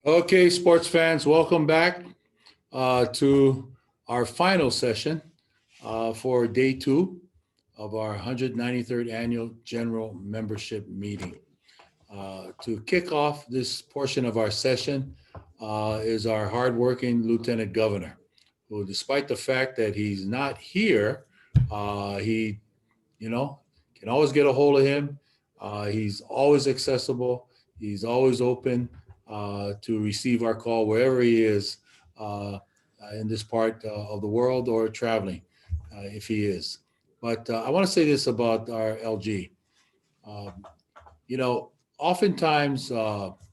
Okay, sports fans, welcome back to our final session for day two of our 193rd Annual General Membership Meeting. To kick off this portion of our session is our hardworking Lieutenant Governor, who, despite the fact that he's not here, he, you know, can always get a hold of him. He's always accessible. He's always open to receive our call wherever he is in this part of the world or traveling, if he is. But I want to say this about our LG. Um, Oftentimes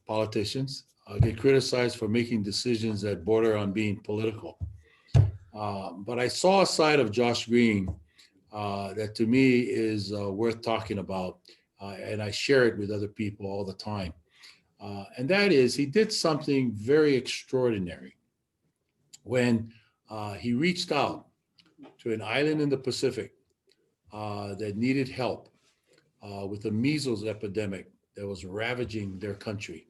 politicians get criticized for making decisions that border on being political. But I saw a side of Josh Green that to me is worth talking about, and I share it with other people all the time. And that is, he did something very extraordinary when he reached out to an island in the Pacific that needed help with the measles epidemic that was ravaging their country.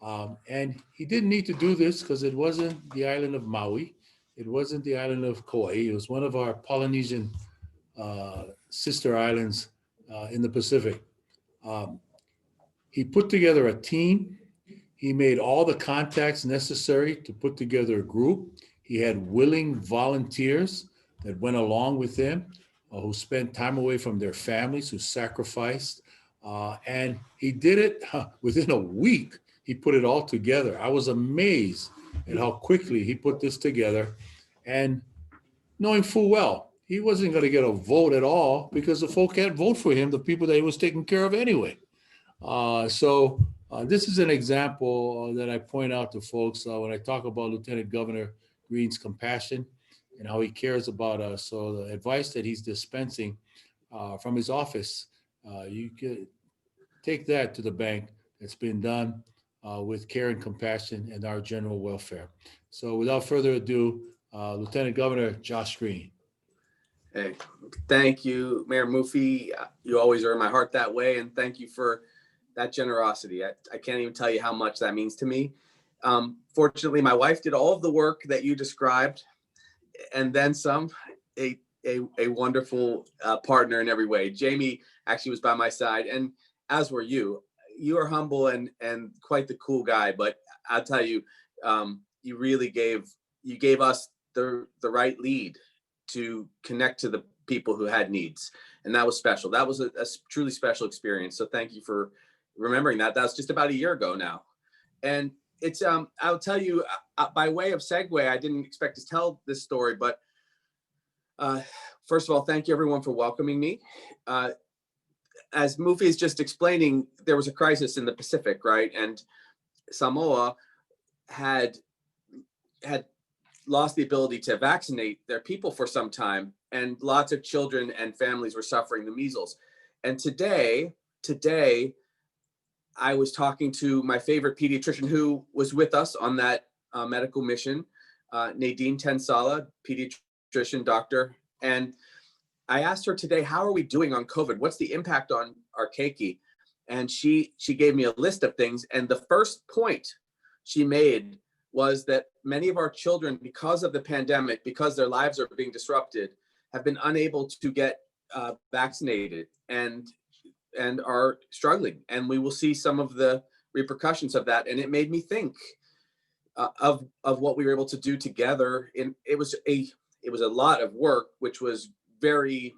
And he didn't need to do this because it wasn't the island of Maui. It wasn't the island of Kauai. It was one of our Polynesian sister islands in the Pacific. Um, he put together a team. He made all the contacts necessary to put together a group. He had willing volunteers that went along with him, who spent time away from their families, who sacrificed. And he did it within a week. He put it all together. I was amazed at how quickly he put this together. And knowing full well he wasn't going to get a vote at all because the folk can't vote for him, the people that he was taking care of anyway. So this is an example that I point out to folks when I talk about Lieutenant Governor Green's compassion and how he cares about us. So the advice that he's dispensing from his office, you can take that to the bank. It's been done with care and compassion and our general welfare. So without further ado, Lieutenant Governor Josh Green. Hey, thank you, Mayor Mufi. You always are in my heart that way, and thank you for that generosity. I can't even tell you how much that means to me. Fortunately, my wife did all of the work that you described, and then some. A wonderful partner in every way. Jamie actually was by my side, and as were you. You are humble and quite the cool guy, but I'll tell you, you really gave us the right lead to connect to the people who had needs. And that was special. That was a truly special experience. So thank you for remembering that. That was just about a year ago now. And it's, I'll tell you by way of segue, I didn't expect to tell this story, but first of all, thank you everyone for welcoming me. As Mufi is just explaining, there was a crisis in the Pacific, right? And Samoa had lost the ability to vaccinate their people for some time, and lots of children and families were suffering the measles. And today, I was talking to my favorite pediatrician who was with us on that medical mission, Nadine Tensala, pediatrician doctor. And I asked her today, how are we doing on COVID? What's the impact on our keiki? And she gave me a list of things. And the first point she made was that many of our children, because of the pandemic, because their lives are being disrupted, have been unable to get vaccinated and are struggling. And we will see some of the repercussions of that. And it made me think of what we were able to do together. And it was a lot of work, which was very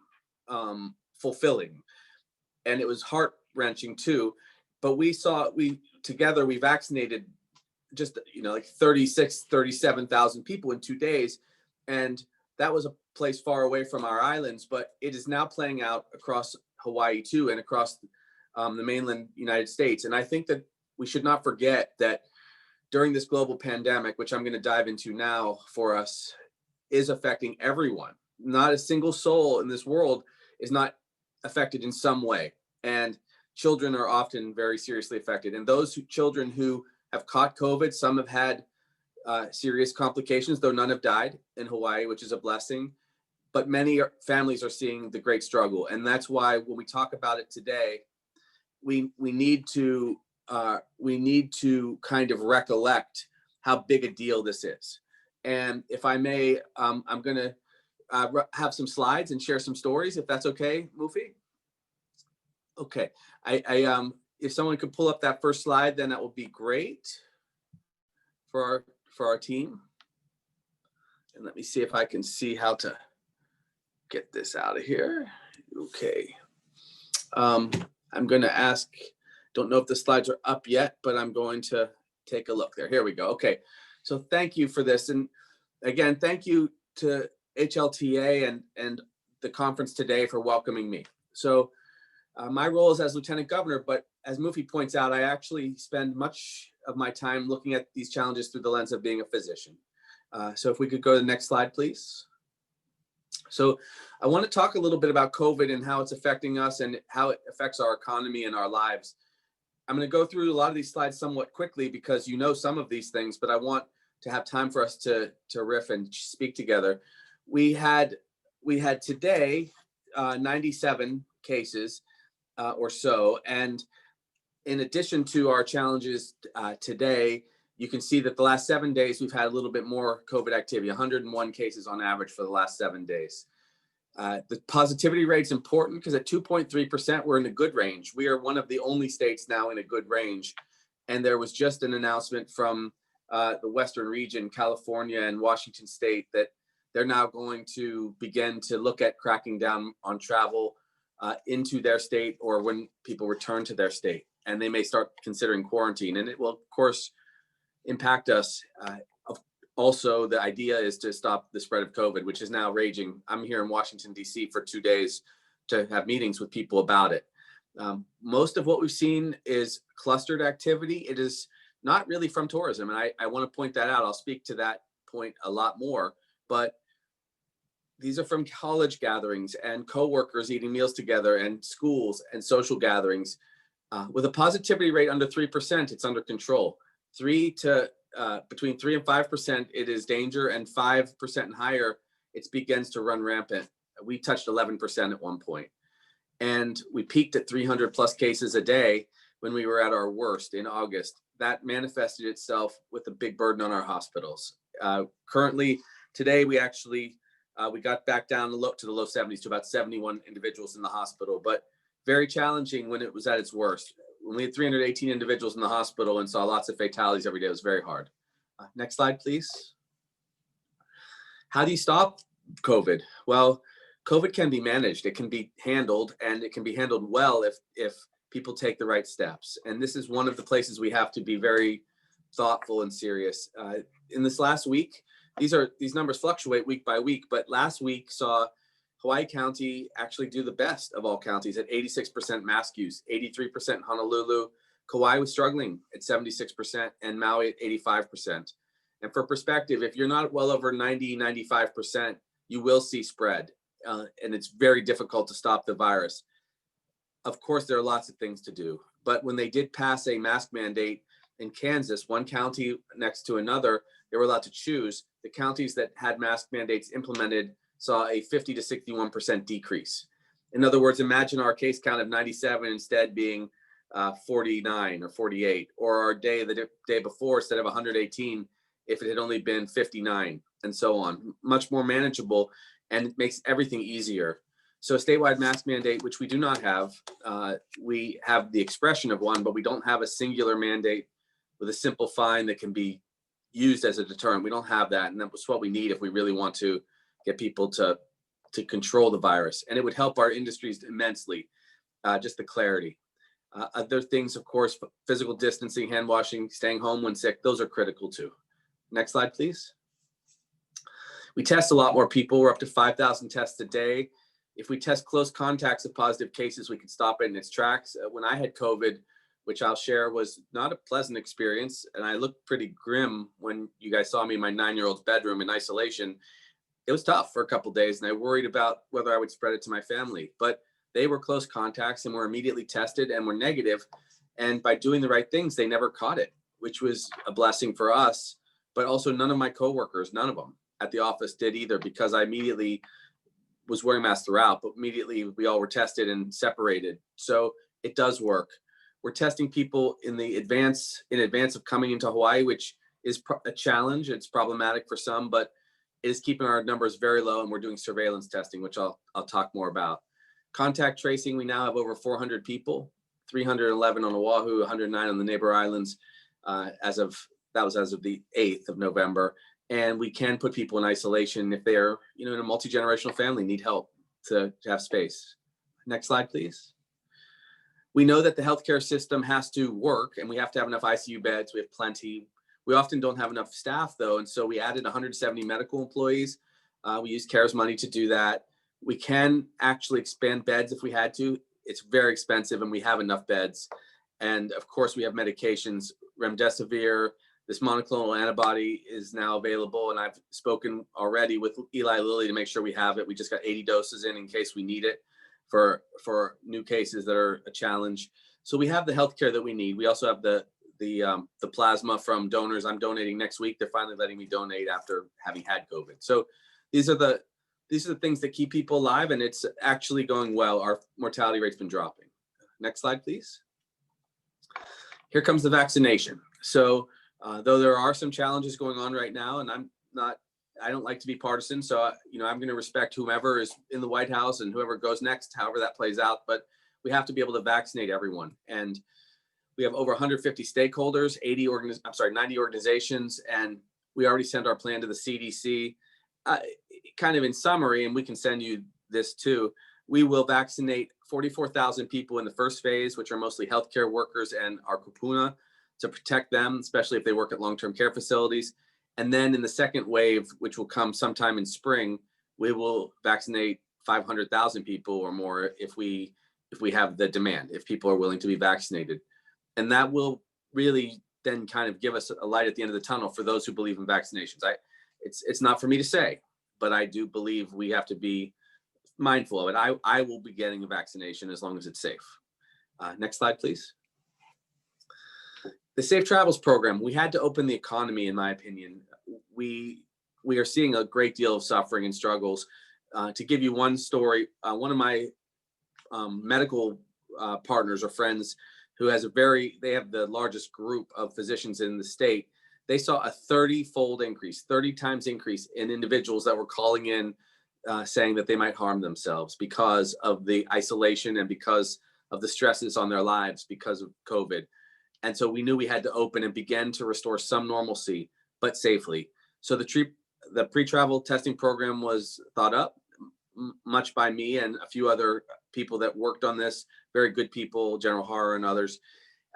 fulfilling, and it was heart-wrenching too. But we together vaccinated just like 37,000 people in 2 days, and that was a place far away from our islands, but it is now playing out across Hawaii too, and across the mainland United States. And I think that we should not forget that during this global pandemic, which I'm going to dive into now for us, is affecting everyone. Not a single soul in this world is not affected in some way, and children are often very seriously affected. And those children who have caught COVID, some have had serious complications, though none have died in Hawaii, which is a blessing. But many families are seeing the great struggle. And that's why when we talk about it today, we need to we need to kind of recollect how big a deal this is. And if I may, I'm going to have some slides and share some stories, if that's okay, Mufi. Okay, if someone could pull up that first slide, then that would be great for our team. And let me see if I can see how to get this out of here. Okay. I'm going to ask, don't know if the slides are up yet, but I'm going to take a look there. Here we go. Okay. So thank you for this. And again, thank you to HLTA and the conference today for welcoming me. So my role is as Lieutenant Governor, but as Mufi points out, I actually spend much of my time looking at these challenges through the lens of being a physician. So if we could go to the next slide, please. So I want to talk a little bit about COVID and how it's affecting us and how it affects our economy and our lives. I'm going to go through a lot of these slides somewhat quickly because you know some of these things, but I want to have time for us to riff and speak together. We had today 97 cases or so, and in addition to our challenges today, you can see that the last 7 days, we've had a little bit more COVID activity, 101 cases on average for the last 7 days. The positivity rate is important because at 2.3%, we're in a good range. We are one of the only states now in a good range. And there was just an announcement from the Western region, California and Washington State, that they're now going to begin to look at cracking down on travel into their state or when people return to their state. And they may start considering quarantine. And it will, of course, impact us. Also, the idea is to stop the spread of COVID, which is now raging. I'm here in Washington, D.C. for 2 days to have meetings with people about it. Most of what we've seen is clustered activity. It is not really from tourism. And I want to point that out. I'll speak to that point a lot more. But these are from college gatherings and coworkers eating meals together and schools and social gatherings. With a positivity rate under 3%, it's under control. Between 3 and 5%, it is danger, and 5% and higher, it begins to run rampant. We touched 11% at one point, and we peaked at 300 plus cases a day when we were at our worst in August. That manifested itself with a big burden on our hospitals. Currently, today we actually we got back down to the low 70s to about 71 individuals in the hospital, but very challenging when it was at its worst. When we had 318 individuals in the hospital and saw lots of fatalities every day, it was very hard. Next slide, please. How do you stop COVID? Well, COVID can be managed. It can be handled, and it can be handled well if people take the right steps. And this is one of the places we have to be very thoughtful and serious. In this last week, these numbers fluctuate week by week, but last week saw Hawaii County actually do the best of all counties at 86% mask use, 83% in Honolulu. Kauai was struggling at 76% and Maui at 85%. And for perspective, if you're not well over 90, 95%, you will see spread. And it's very difficult to stop the virus. Of course, there are lots of things to do. But when they did pass a mask mandate in Kansas, one county next to another, they were allowed to choose. The counties that had mask mandates implemented saw a 50 to 61% decrease. In other words, imagine our case count of 97 instead being 49 or 48, or the day before, instead of 118, if it had only been 59, and so on. Much more manageable, and it makes everything easier. So a statewide mask mandate, which we do not have, we have the expression of one, but we don't have a singular mandate with a simple fine that can be used as a deterrent. We don't have that, and that's what we need if we really want to get people to control the virus. And it would help our industries immensely, just the clarity. Other things, of course, physical distancing, hand washing, staying home when sick, those are critical too. Next slide, please. We test a lot more people. We're up to 5,000 tests a day. If we test close contacts of positive cases, we can stop it in its tracks. When I had COVID, which I'll share, was not a pleasant experience. And I looked pretty grim when you guys saw me in my 9-year-old's bedroom in isolation. It was tough for a couple of days, and I worried about whether I would spread it to my family. But they were close contacts and were immediately tested and were negative. And by doing the right things, they never caught it, which was a blessing for us. But also none of my coworkers, none of them at the office did either, because I immediately was wearing masks throughout, but immediately we all were tested and separated. So it does work. We're testing people in advance of coming into Hawaii, which is a challenge. It's problematic for some, but it is keeping our numbers very low, and we're doing surveillance testing, which I'll talk more about. Contact tracing, we now have over 400 people, 311 on Oahu, 109 on the neighbor islands, that was as of the 8th of November. And we can put people in isolation if they're, in a multi-generational family, need help to have space. Next slide, please. We know that the healthcare system has to work, and we have to have enough ICU beds. We have plenty. We often don't have enough staff, though, and so we added 170 medical employees. We use CARES money to do that. We can actually expand beds if we had to. It's very expensive, and we have enough beds. And of course, we have medications. Remdesivir, this monoclonal antibody, is now available, and I've spoken already with Eli Lilly to make sure we have it. We just got 80 doses in case we need it for new cases that are a challenge. So we have the healthcare that we need. We also have the plasma from donors. I'm donating next week. They're finally letting me donate after having had COVID. So these are the things that keep people alive, and it's actually going well. Our mortality rate's been dropping. Next slide, please. Here comes the vaccination. So though there are some challenges going on right now, and I don't like to be partisan, so I'm going to respect whomever is in the White House and whoever goes next, however that plays out. But we have to be able to vaccinate everyone, and we have over 150 stakeholders, 90 organizations, and we already sent our plan to the CDC. Kind of in summary, and we can send you this too, we will vaccinate 44,000 people in the first phase, which are mostly healthcare workers and our kupuna, to protect them, especially if they work at long-term care facilities. And then in the second wave, which will come sometime in spring, we will vaccinate 500,000 people or more if we have the demand, if people are willing to be vaccinated. And that will really then kind of give us a light at the end of the tunnel for those who believe in vaccinations. It's not for me to say, but I do believe we have to be mindful of it. I will be getting a vaccination as long as it's safe. Next slide, please. The Safe Travels program, we had to open the economy, in my opinion. We are seeing a great deal of suffering and struggles. To give you one story, one of my medical partners or friends who has they have the largest group of physicians in the state. They saw a 30-fold increase, 30 times increase in individuals that were calling in saying that they might harm themselves because of the isolation and because of the stresses on their lives because of COVID. And so we knew we had to open and begin to restore some normalcy, but safely. So the pre-travel testing program was thought up much by me and a few other people that worked on this, very good people, General Harrer and others.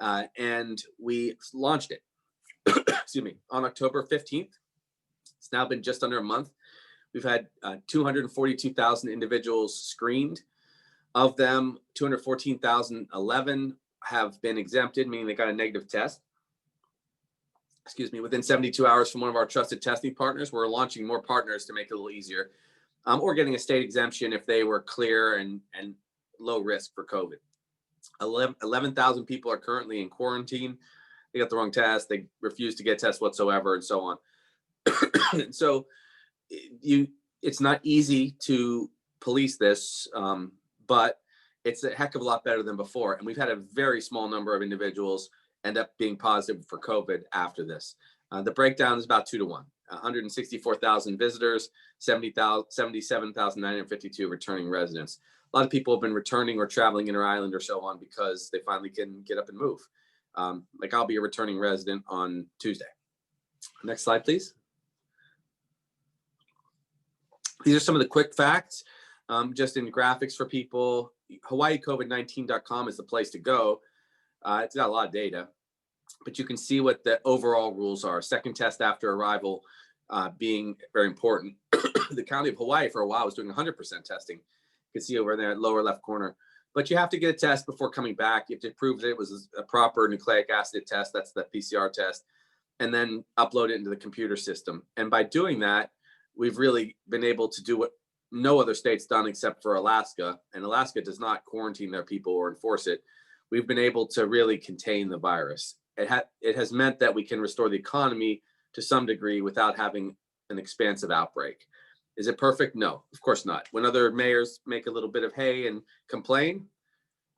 And we launched it, excuse me, on October 15th. It's now been just under a month. We've had 242,000 individuals screened. Of them, 214,011 have been exempted, meaning they got a negative test. Excuse me, within 72 hours from one of our trusted testing partners. We're launching more partners to make it a little easier, or getting a state exemption if they were clear and low risk for COVID. 11,000 people are currently in quarantine. They got the wrong test. They refuse to get tests whatsoever, and so on. So it's not easy to police this, but it's a heck of a lot better than before. And we've had a very small number of individuals end up being positive for COVID after this. The breakdown is about 2 to 1. 164,000 visitors, 77,952 returning residents. A lot of people have been returning or traveling inter-island or so on because they finally can get up and move. Like I'll be a returning resident on Tuesday. Next slide, please. These are some of the quick facts, just in graphics for people. HawaiiCovid19.com is the place to go. It's got a lot of data, but you can see what the overall rules are. Second test after arrival being very important. The county of Hawaii for a while was doing 100% testing. You can see over there at lower left corner. But you have to get a test before coming back. You have to prove that it was a proper nucleic acid test. That's the PCR test. And then upload it into the computer system. And by doing that, we've really been able to do what no other state's done except for Alaska. And Alaska does not quarantine their people or enforce it. We've been able to really contain the virus. It has meant that we can restore the economy to some degree without having an expansive outbreak. Is it perfect? No, of course not. When other mayors make a little bit of hay and complain,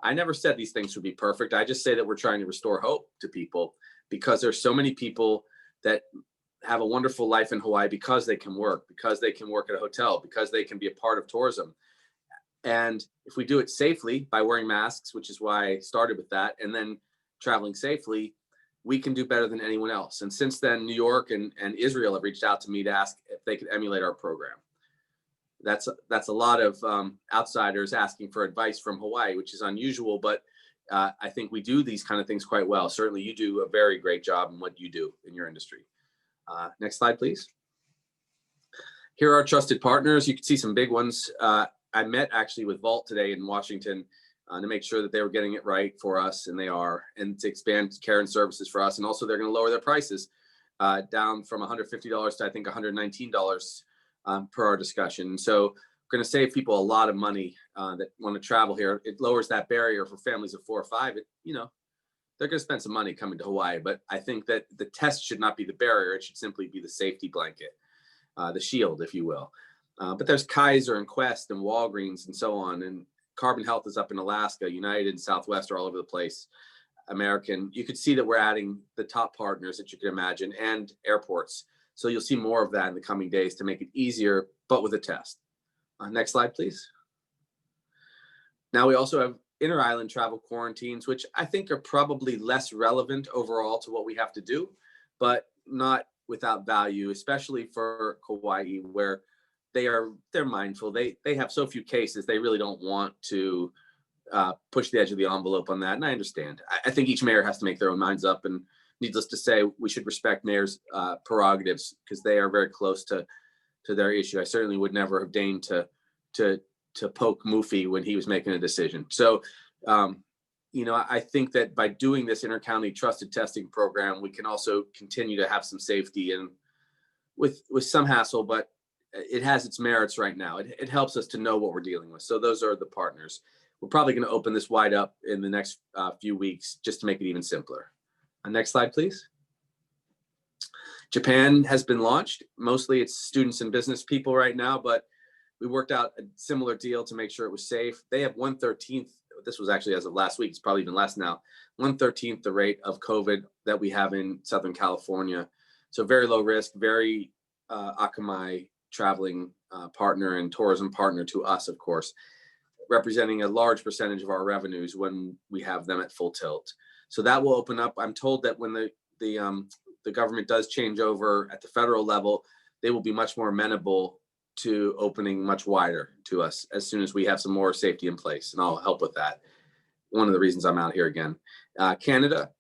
I never said these things would be perfect. I just say that we're trying to restore hope to people, because there's so many people that have a wonderful life in Hawaii because they can work at a hotel, because they can be a part of tourism. And if we do it safely by wearing masks, which is why I started with that, and then traveling safely, we can do better than anyone else. And since then, New York and Israel have reached out to me to ask if they could emulate our program. That's a lot of outsiders asking for advice from Hawaii, which is unusual, but I think we do these kind of things quite well. Certainly you do a very great job in what you do in your industry. Next slide, please. Here are our trusted partners. You can see some big ones. I met actually with Vault today in Washington to make sure that they were getting it right for us, and they are, and to expand care and services for us. And also they're going to lower their prices down from $150 to I think $119 per our discussion. So we're going to save people a lot of money that want to travel here. It lowers that barrier for families of 4 or 5. They're going to spend some money coming to Hawaii, but I think that the test should not be the barrier. It should simply be the safety blanket, the shield, if you will. But there's Kaiser and Quest and Walgreens and so on. And Carbon Health is up in Alaska. United and Southwest are all over the place. American. You could see that we're adding the top partners that you could imagine, and airports. So you'll see more of that in the coming days to make it easier, but with a test. Next slide, please. Now we also have inter-island travel quarantines, which I think are probably less relevant overall to what we have to do, but not without value, especially for Hawaii, where they're mindful. They have so few cases, they really don't want to push the edge of the envelope on that. And I understand. I think each mayor has to make their own minds up, and needless to say, we should respect mayors' prerogatives because they are very close to their issue. I certainly would never have deigned to poke Mufi when he was making a decision. So, I think that by doing this inter-county trusted testing program, we can also continue to have some safety and with some hassle, but it has its merits right now. It helps us to know what we're dealing with. So those are the partners. We're probably going to open this wide up in the next few weeks just to make it even simpler. Next slide, please. Japan has been launched. Mostly it's students and business people right now, but we worked out a similar deal to make sure it was safe. They have 1/13, this was actually as of last week, it's probably even less now, 1/13 the rate of COVID that we have in Southern California. So very low risk, very Akamai traveling partner and tourism partner to us, of course, representing a large percentage of our revenues when we have them at full tilt. So that will open up. I'm told that when the government does change over at the federal level, they will be much more amenable to opening much wider to us as soon as we have some more safety in place, and I'll help with that. One of the reasons I'm out here again. Canada,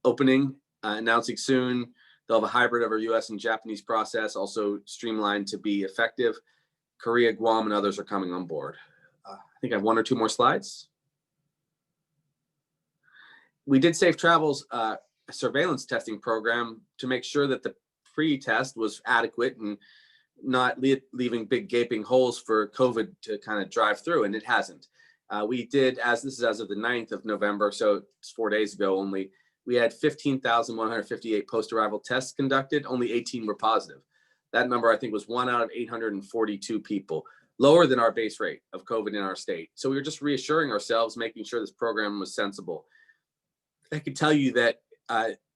opening, announcing soon. They'll have a hybrid of our US and Japanese process, also streamlined to be effective. Korea, Guam, and others are coming on board. I think I have 1 or 2 more slides. We did Safe Travel's surveillance testing program to make sure that the pre-test was adequate and not leaving big gaping holes for COVID to kind of drive through, and it hasn't. We did, this is as of the 9th of November, so it's 4 days ago only, we had 15,158 post-arrival tests conducted, only 18 were positive. That number, I think, was 1 out of 842 people, lower than our base rate of COVID in our state. So we were just reassuring ourselves, making sure this program was sensible. I can tell you that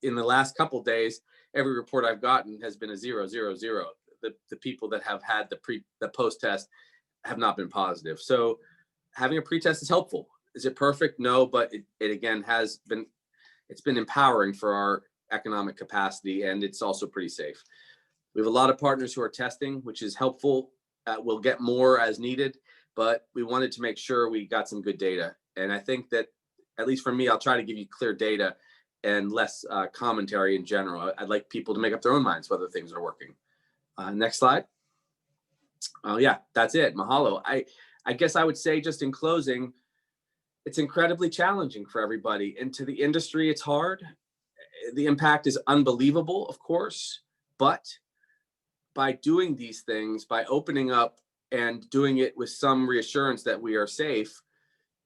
in the last couple of days, every report I've gotten has been a 0, 0, 0. The people that have had the post-test have not been positive. So having a pre-test is helpful. Is it perfect? No, but it again it's been empowering for our economic capacity, and it's also pretty safe. We have a lot of partners who are testing, which is helpful. We'll get more as needed, but we wanted to make sure we got some good data. And I think that, at least for me, I'll try to give you clear data and less commentary in general. I'd like people to make up their own minds whether things are working. Next slide. Oh yeah, that's it. Mahalo. I guess I would say, just in closing, it's incredibly challenging for everybody. And to the industry, it's hard. The impact is unbelievable, of course, but by doing these things, by opening up and doing it with some reassurance that we are safe,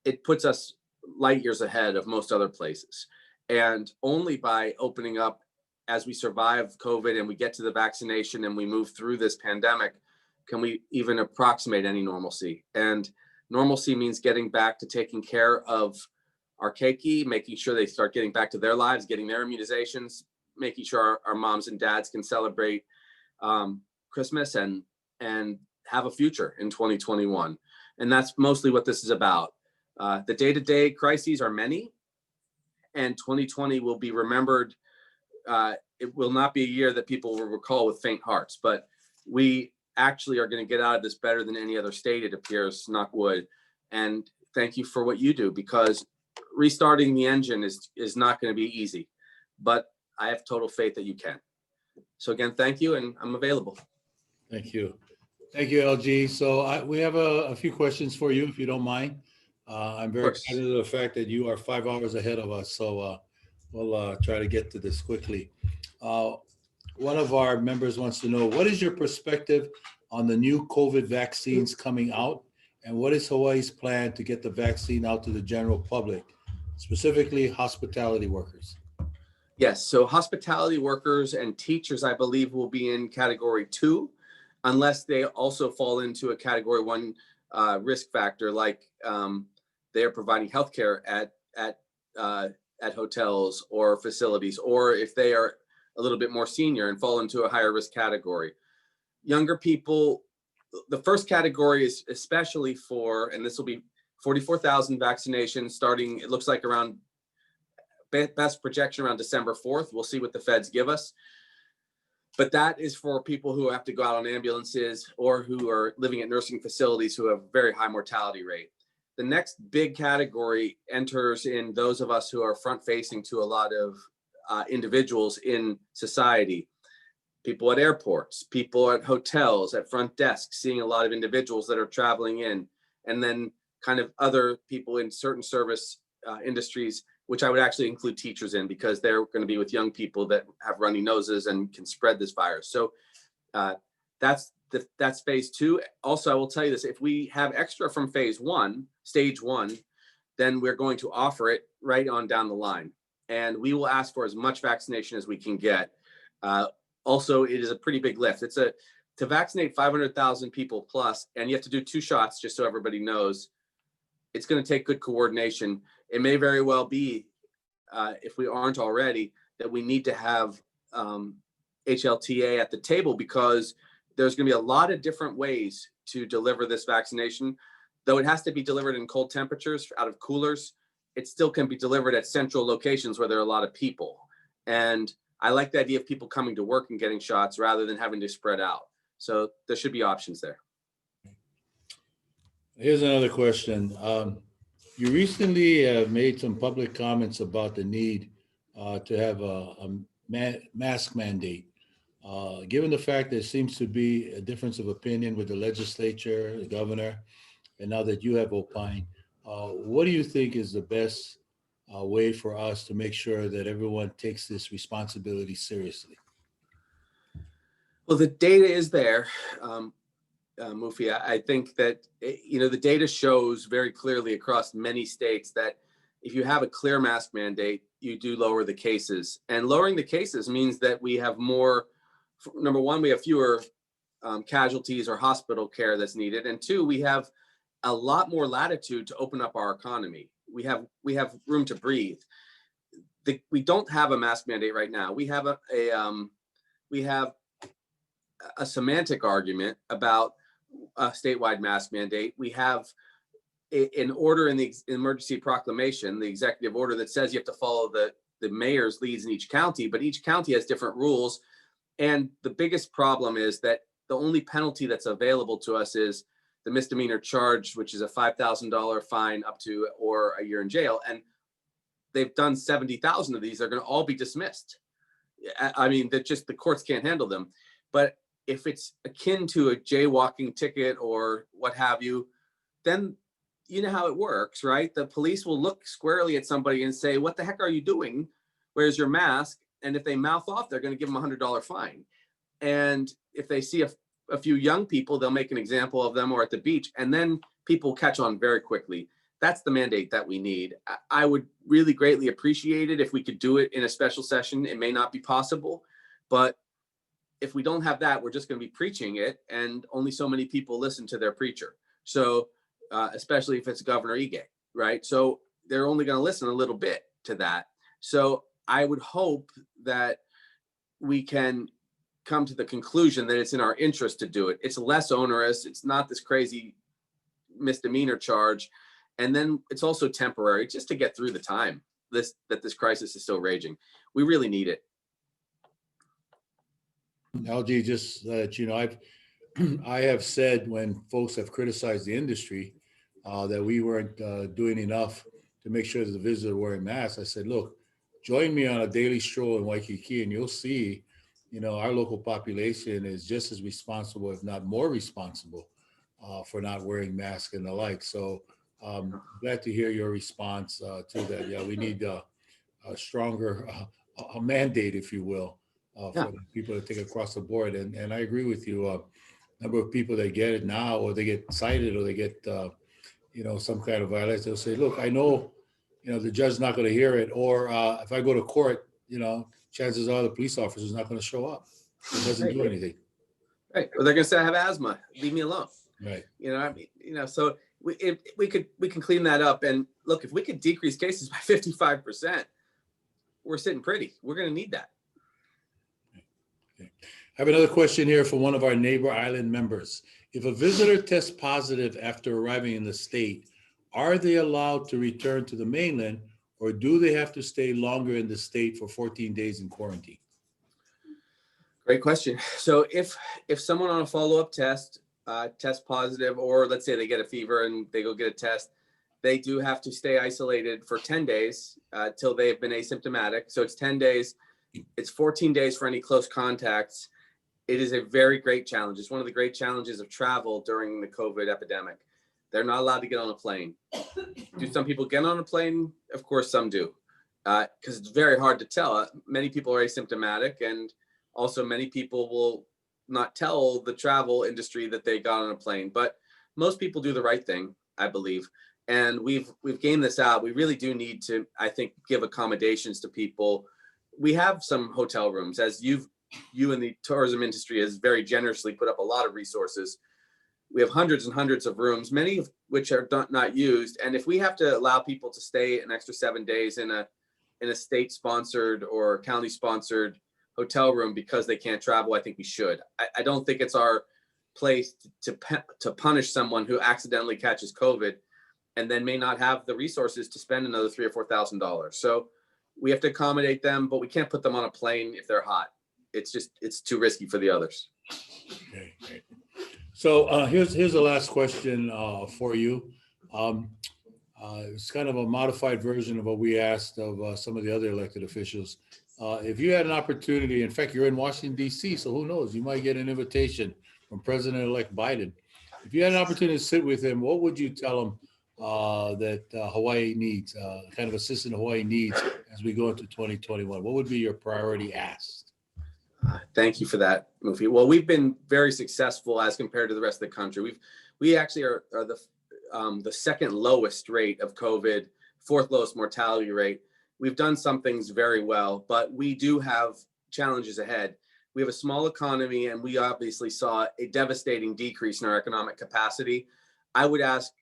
it puts us light years ahead of most other places. And only by opening up as we survive COVID and we get to the vaccination and we move through this pandemic, can we even approximate any normalcy. And Normalcy means getting back to taking care of our keiki, making sure they start getting back to their lives, getting their immunizations, making sure our moms and dads can celebrate Christmas and have a future in 2021. And that's mostly what this is about. The day-to-day crises are many, and 2020 will be remembered. It will not be a year that people will recall with faint hearts, but we actually are going to get out of this better than any other state, it appears, knock wood. And thank you for what you do, because restarting the engine is not going to be easy, but I have total faith that you can. So again, thank you, and I'm available. Thank you. Thank you, LG. So we have a few questions for you, if you don't mind. I'm very excited of the fact that you are 5 hours ahead of us. So we'll try to get to this quickly. One of our members wants to know, what is your perspective on the new COVID vaccines coming out? And what is Hawaii's plan to get the vaccine out to the general public, specifically hospitality workers? Yes, so hospitality workers and teachers, I believe, will be in category 2, unless they also fall into a category 1 risk factor, like they are providing healthcare at hotels or facilities, or if they are a little bit more senior and fall into a higher risk category. Younger people, the first category is especially for, and this will be 44,000 vaccinations starting, it looks like around, best projection around December 4th. We'll see what the feds give us. But that is for people who have to go out on ambulances or who are living at nursing facilities who have very high mortality rate. The next big category enters in those of us who are front facing to a lot of individuals in society. People at airports, people at hotels, at front desks, seeing a lot of individuals that are traveling in, and then kind of other people in certain service industries, which I would actually include teachers in, because they're going to be with young people that have runny noses and can spread this virus. So that's phase 2. Also, I will tell you this, if we have extra from phase 1, stage 1, then we're going to offer it right on down the line. And we will ask for as much vaccination as we can get. Also, it is a pretty big lift. To vaccinate 500,000 people plus, and you have to do 2 shots, just so everybody knows, it's going to take good coordination. It may very well be, if we aren't already, that we need to have HLTA at the table, because there's going to be a lot of different ways to deliver this vaccination. Though it has to be delivered in cold temperatures out of coolers, it still can be delivered at central locations where there are a lot of people. And I like the idea of people coming to work and getting shots rather than having to spread out. So there should be options there. Here's another question. You recently have made some public comments about the need to have a mask mandate. Given the fact there seems to be a difference of opinion with the legislature, the governor, and now that you have opined, what do you think is the best way for us to make sure that everyone takes this responsibility seriously? Well, the data is there, Mufi. I think that, the data shows very clearly across many states that if you have a clear mask mandate, you do lower the cases. And lowering the cases means that we have more, number one, we have fewer casualties or hospital care that's needed. And 2, we have a lot more latitude to open up our economy. We have room to breathe. We don't have a mask mandate right now. We have a semantic argument about a statewide mask mandate. We have an order in the emergency proclamation, the executive order, that says you have to follow the mayor's leads in each county, but each county has different rules. And the biggest problem is that the only penalty that's available to us is the misdemeanor charge, which is a $5,000 fine up to or a year in jail. And they've done 70,000 of these. They're going to all be dismissed. I mean, that just the courts can't handle them. But if it's akin to a jaywalking ticket or what have you, then you know how it works, right? The police will look squarely at somebody and say, "What the heck are you doing? Where's your mask?" And if they mouth off, they're going to give them a $100 fine. And if they see a few young people, they'll make an example of them, or at the beach, and then people catch on very quickly. That's the mandate that we need. I would really greatly appreciate it if we could do it in a special session. It may not be possible, but if we don't have that, we're just going to be preaching it, and only so many people listen to their preacher. So especially if it's Governor Ige, right? So they're only going to listen a little bit to that. So I would hope that we can come to the conclusion that it's in our interest to do it. It's less onerous. It's not this crazy misdemeanor charge. And then it's also temporary just to get through the time that this crisis is still raging. We really need it. LG, just that, I have said when folks have criticized the industry that we weren't doing enough to make sure that the visitors were wearing masks. I said, look, join me on a daily stroll in Waikiki and you'll see, our local population is just as responsible, if not more responsible, for not wearing masks and the like. So glad to hear your response to that. Yeah, we need a stronger a mandate, if you will, for the people to take across the board. And I agree with you. Number of people that get it now, or they get cited, or they get some kind of violation, they'll say, look, I know the judge's not going to hear it, or if I go to court, chances are the police officer's not going to show up. It doesn't do anything. Right. Or they're going to say I have asthma, leave me alone. Right. So we can clean that up. And look, if we could decrease cases by 55%, we're sitting pretty. We're going to need that. Okay. I have another question here from one of our neighbor island members. If a visitor tests positive after arriving in the state, are they allowed to return to the mainland, or do they have to stay longer in the state for 14 days in quarantine? Great question. So if someone on a follow-up test tests positive, or let's say they get a fever and they go get a test, they do have to stay isolated for 10 days till they have been asymptomatic. So it's 10 days. It's 14 days for any close contacts. It is a very great challenge. It's one of the great challenges of travel during the COVID epidemic. They're not allowed to get on a plane. Do some people get on a plane? Of course, some do, because it's very hard to tell. Many people are asymptomatic, and also many people will not tell the travel industry that they got on a plane. But most people do the right thing, I believe. And we've gamed this out. We really do need to, I think, give accommodations to people. We have some hotel rooms, as you in the tourism industry has very generously put up a lot of resources. We have hundreds and hundreds of rooms, many of which are not used. And if we have to allow people to stay an extra 7 days in a state-sponsored or county-sponsored hotel room because they can't travel, I think we should. I don't think it's our place to punish someone who accidentally catches COVID and then may not have the resources to spend another $3,000 or $4,000. So we have to accommodate them, but we can't put them on a plane if they're hot. It's too risky for the others. Okay, great. So here's the last question for you. It's kind of a modified version of what we asked of some of the other elected officials. If you had an opportunity, in fact, you're in Washington, D.C., so who knows, you might get an invitation from President-elect Biden. If you had an opportunity to sit with him, what would you tell him that Hawaii needs, kind of assistance Hawaii needs as we go into 2021? What would be your priority ask? Thank you for that, Mufi. Well, we've been very successful as compared to the rest of the country. We actually are the second lowest rate of COVID, fourth lowest mortality rate. We've done some things very well, but we do have challenges ahead. We have a small economy, and we obviously saw a devastating decrease in our economic capacity. I would ask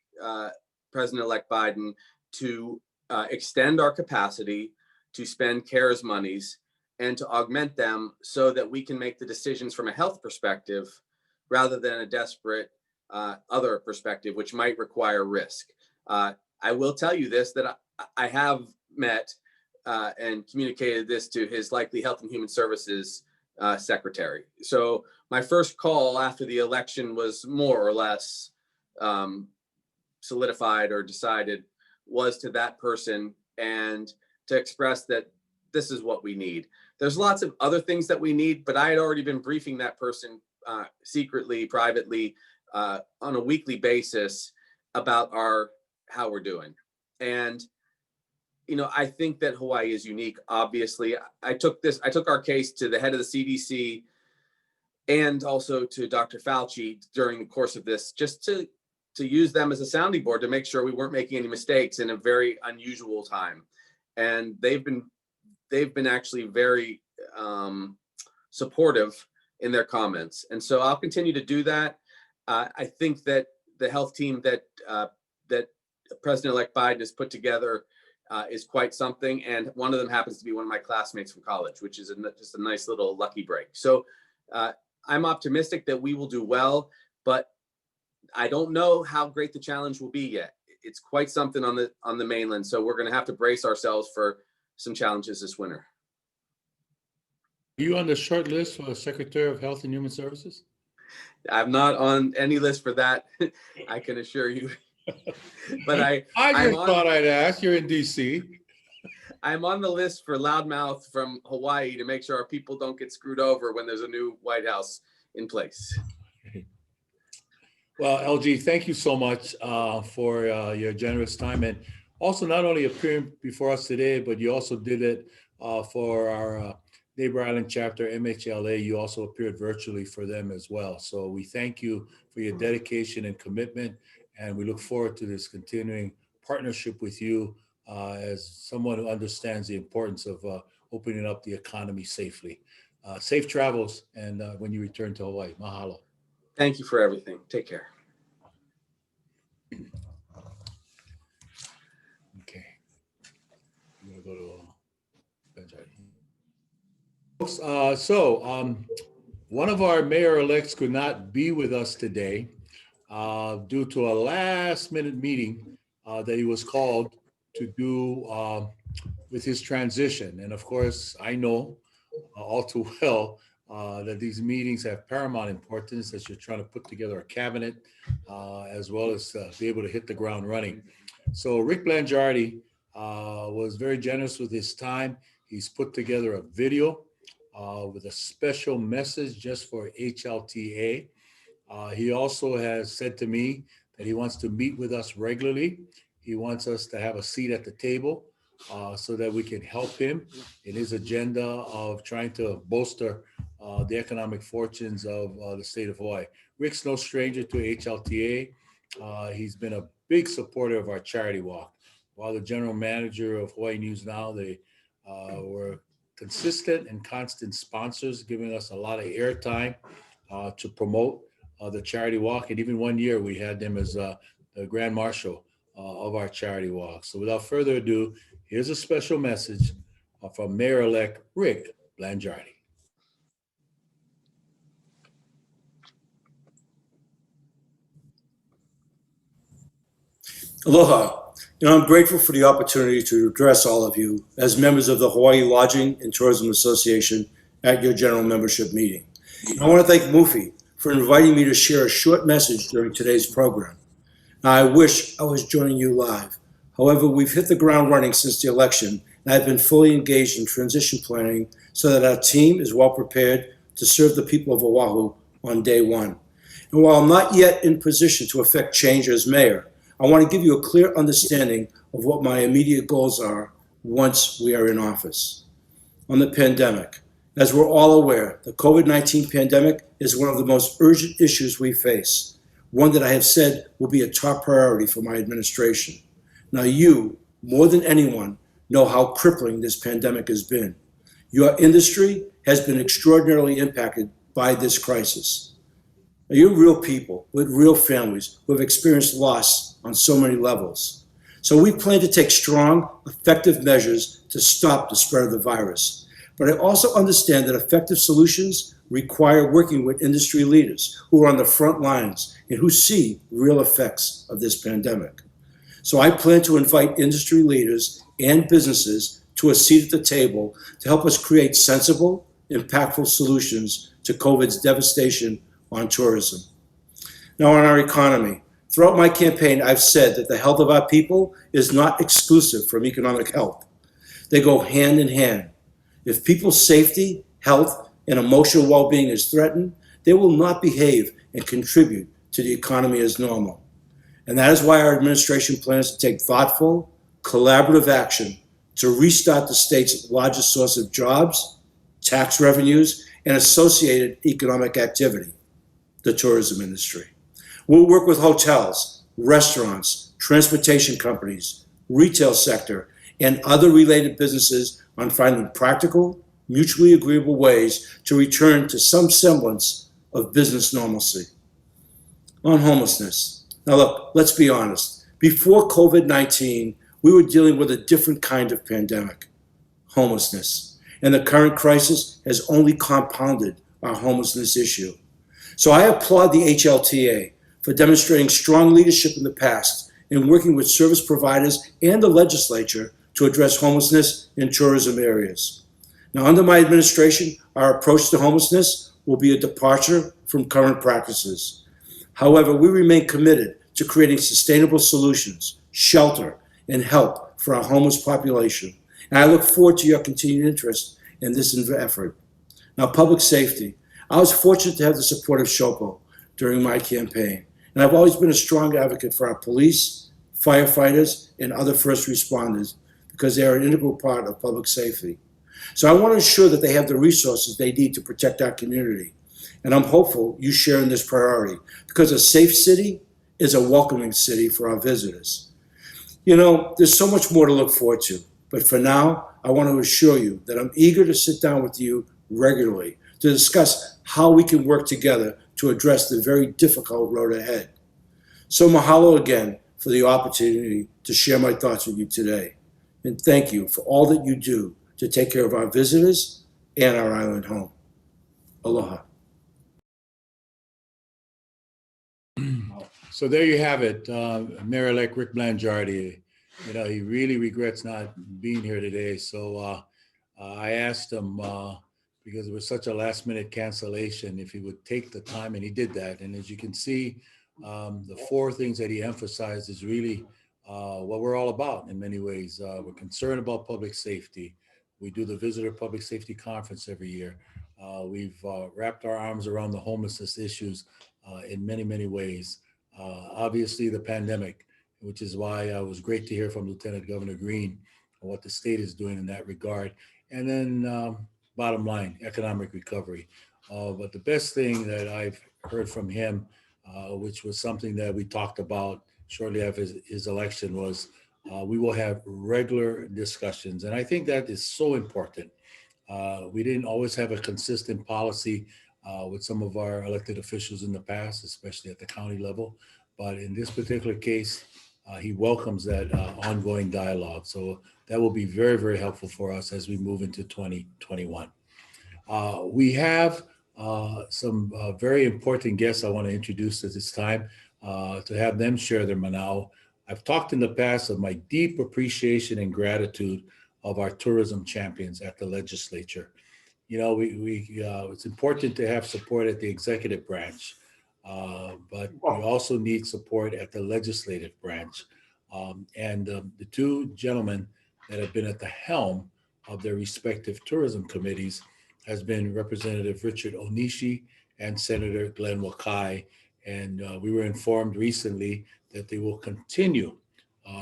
President-elect Biden to extend our capacity to spend CARES monies and to augment them so that we can make the decisions from a health perspective rather than a desperate other perspective, which might require risk. I will tell you this, that I have met and communicated this to his likely Health and Human Services secretary. So my first call after the election was more or less solidified or decided, was to that person and to express that this is what we need. There's lots of other things that we need, but I had already been briefing that person secretly, privately, on a weekly basis about how we're doing. And I think that Hawaii is unique. Obviously, I took our case to the head of the CDC and also to Dr. Fauci during the course of this, just to use them as a sounding board to make sure we weren't making any mistakes in a very unusual time. And they've been actually very supportive in their comments. And so I'll continue to do that. I think that the health team that that President-elect Biden has put together is quite something. And one of them happens to be one of my classmates from college, which is just a nice little lucky break. So I'm optimistic that we will do well, but I don't know how great the challenge will be yet. It's quite something on the mainland. So we're going to have to brace ourselves for some challenges this winter. Are you on the short list for Secretary of Health and Human Services? I'm not on any list for that, I can assure you. But I thought I'd ask. You're in DC. I'm on the list for loudmouth from Hawaii to make sure our people don't get screwed over when there's a new White House in place. Well, LG, thank you so much for your generous time, and also not only appearing before us today, but you also did it for our Neighbor Island chapter, MHLA. You also appeared virtually for them as well. So we thank you for your dedication and commitment, and we look forward to this continuing partnership with you as someone who understands the importance of opening up the economy safely. Safe travels, and when you return to Hawaii, mahalo. Thank you for everything. Take care. Okay. I'm gonna go to one of our mayor-elects could not be with us today due to a last-minute meeting that he was called to do with his transition. And of course, I know all too well that these meetings have paramount importance as you're trying to put together a cabinet as well as be able to hit the ground running. So Rick Blangiardi was very generous with his time. He's put together a video with a special message just for HLTA. He also has said to me that he wants to meet with us regularly. He wants us to have a seat at the table so that we can help him in his agenda of trying to bolster the economic fortunes of the state of Hawaii. Rick's no stranger to HLTA. He's been a big supporter of our charity walk. While the general manager of Hawaii News Now, they were consistent and constant sponsors, giving us a lot of airtime to promote the charity walk. And even one year we had them as the Grand Marshal of our charity walk. So without further ado, here's a special message from Mayor-elect Rick Blangiardi. Aloha. I'm grateful for the opportunity to address all of you as members of the Hawaii Lodging and Tourism Association at your general membership meeting. And I want to thank Mufi for inviting me to share a short message during today's program. Now, I wish I was joining you live. However, we've hit the ground running since the election, and I've been fully engaged in transition planning so that our team is well prepared to serve the people of Oahu on day one. And while I'm not yet in position to effect change as mayor, I want to give you a clear understanding of what my immediate goals are once we are in office. On the pandemic, as we're all aware, the COVID-19 pandemic is one of the most urgent issues we face, one that I have said will be a top priority for my administration. Now you, more than anyone, know how crippling this pandemic has been. Your industry has been extraordinarily impacted by this crisis. Now, you're real people with real families who have experienced loss on so many levels. So we plan to take strong, effective measures to stop the spread of the virus. But I also understand that effective solutions require working with industry leaders who are on the front lines and who see real effects of this pandemic. So I plan to invite industry leaders and businesses to a seat at the table to help us create sensible, impactful solutions to COVID's devastation on tourism. Now, on our economy, throughout my campaign, I've said that the health of our people is not exclusive from economic health. They go hand in hand. If people's safety, health, and emotional well-being is threatened, they will not behave and contribute to the economy as normal. And that is why our administration plans to take thoughtful, collaborative action to restart the state's largest source of jobs, tax revenues, and associated economic activity, the tourism industry. We'll work with hotels, restaurants, transportation companies, retail sector, and other related businesses on finding practical, mutually agreeable ways to return to some semblance of business normalcy. On homelessness. Now look, let's be honest. Before COVID-19, we were dealing with a different kind of pandemic, homelessness. And the current crisis has only compounded our homelessness issue. So I applaud the HLTA for demonstrating strong leadership in the past in working with service providers and the legislature to address homelessness in tourism areas. Now, under my administration, our approach to homelessness will be a departure from current practices. However, we remain committed to creating sustainable solutions, shelter, and help for our homeless population. And I look forward to your continued interest in this effort. Now, public safety. I was fortunate to have the support of SHOPO during my campaign, and I've always been a strong advocate for our police, firefighters, and other first responders because they are an integral part of public safety. So I want to ensure that they have the resources they need to protect our community. And I'm hopeful you share in this priority because a safe city is a welcoming city for our visitors. You know, there's so much more to look forward to, but for now, I want to assure you that I'm eager to sit down with you regularly to discuss how we can work together to address the very difficult road ahead. So mahalo again for the opportunity to share my thoughts with you today. And thank you for all that you do to take care of our visitors and our island home. Aloha. So there you have it, Mayor-elect Rick Blangiardi. You know, he really regrets not being here today. So I asked him, because it was such a last-minute cancellation, if he would take the time, and he did that. And as you can see, the four things that he emphasized is really what we're all about in many ways. We're concerned about public safety. We do the Visitor Public Safety Conference every year. We've wrapped our arms around the homelessness issues in many, many ways. Obviously, the pandemic, which is why it was great to hear from Lieutenant Governor Green on what the state is doing in that regard. And then bottom line, economic recovery. But the best thing that I've heard from him, which was something that we talked about shortly after his election, was we will have regular discussions. And I think that is so important. We didn't always have a consistent policy with some of our elected officials in the past, especially at the county level. But in this particular case, he welcomes that ongoing dialogue. So that will be very, very helpful for us as we move into 2021. We have some very important guests I want to introduce at this time to have them share their manao. I've talked in the past of my deep appreciation and gratitude of our tourism champions at the legislature. You know, it's important to have support at the executive branch, but we also need support at the legislative branch. The two gentlemen that have been at the helm of their respective tourism committees has been Representative Richard Onishi and Senator Glenn Wakai. And we were informed recently that they will continue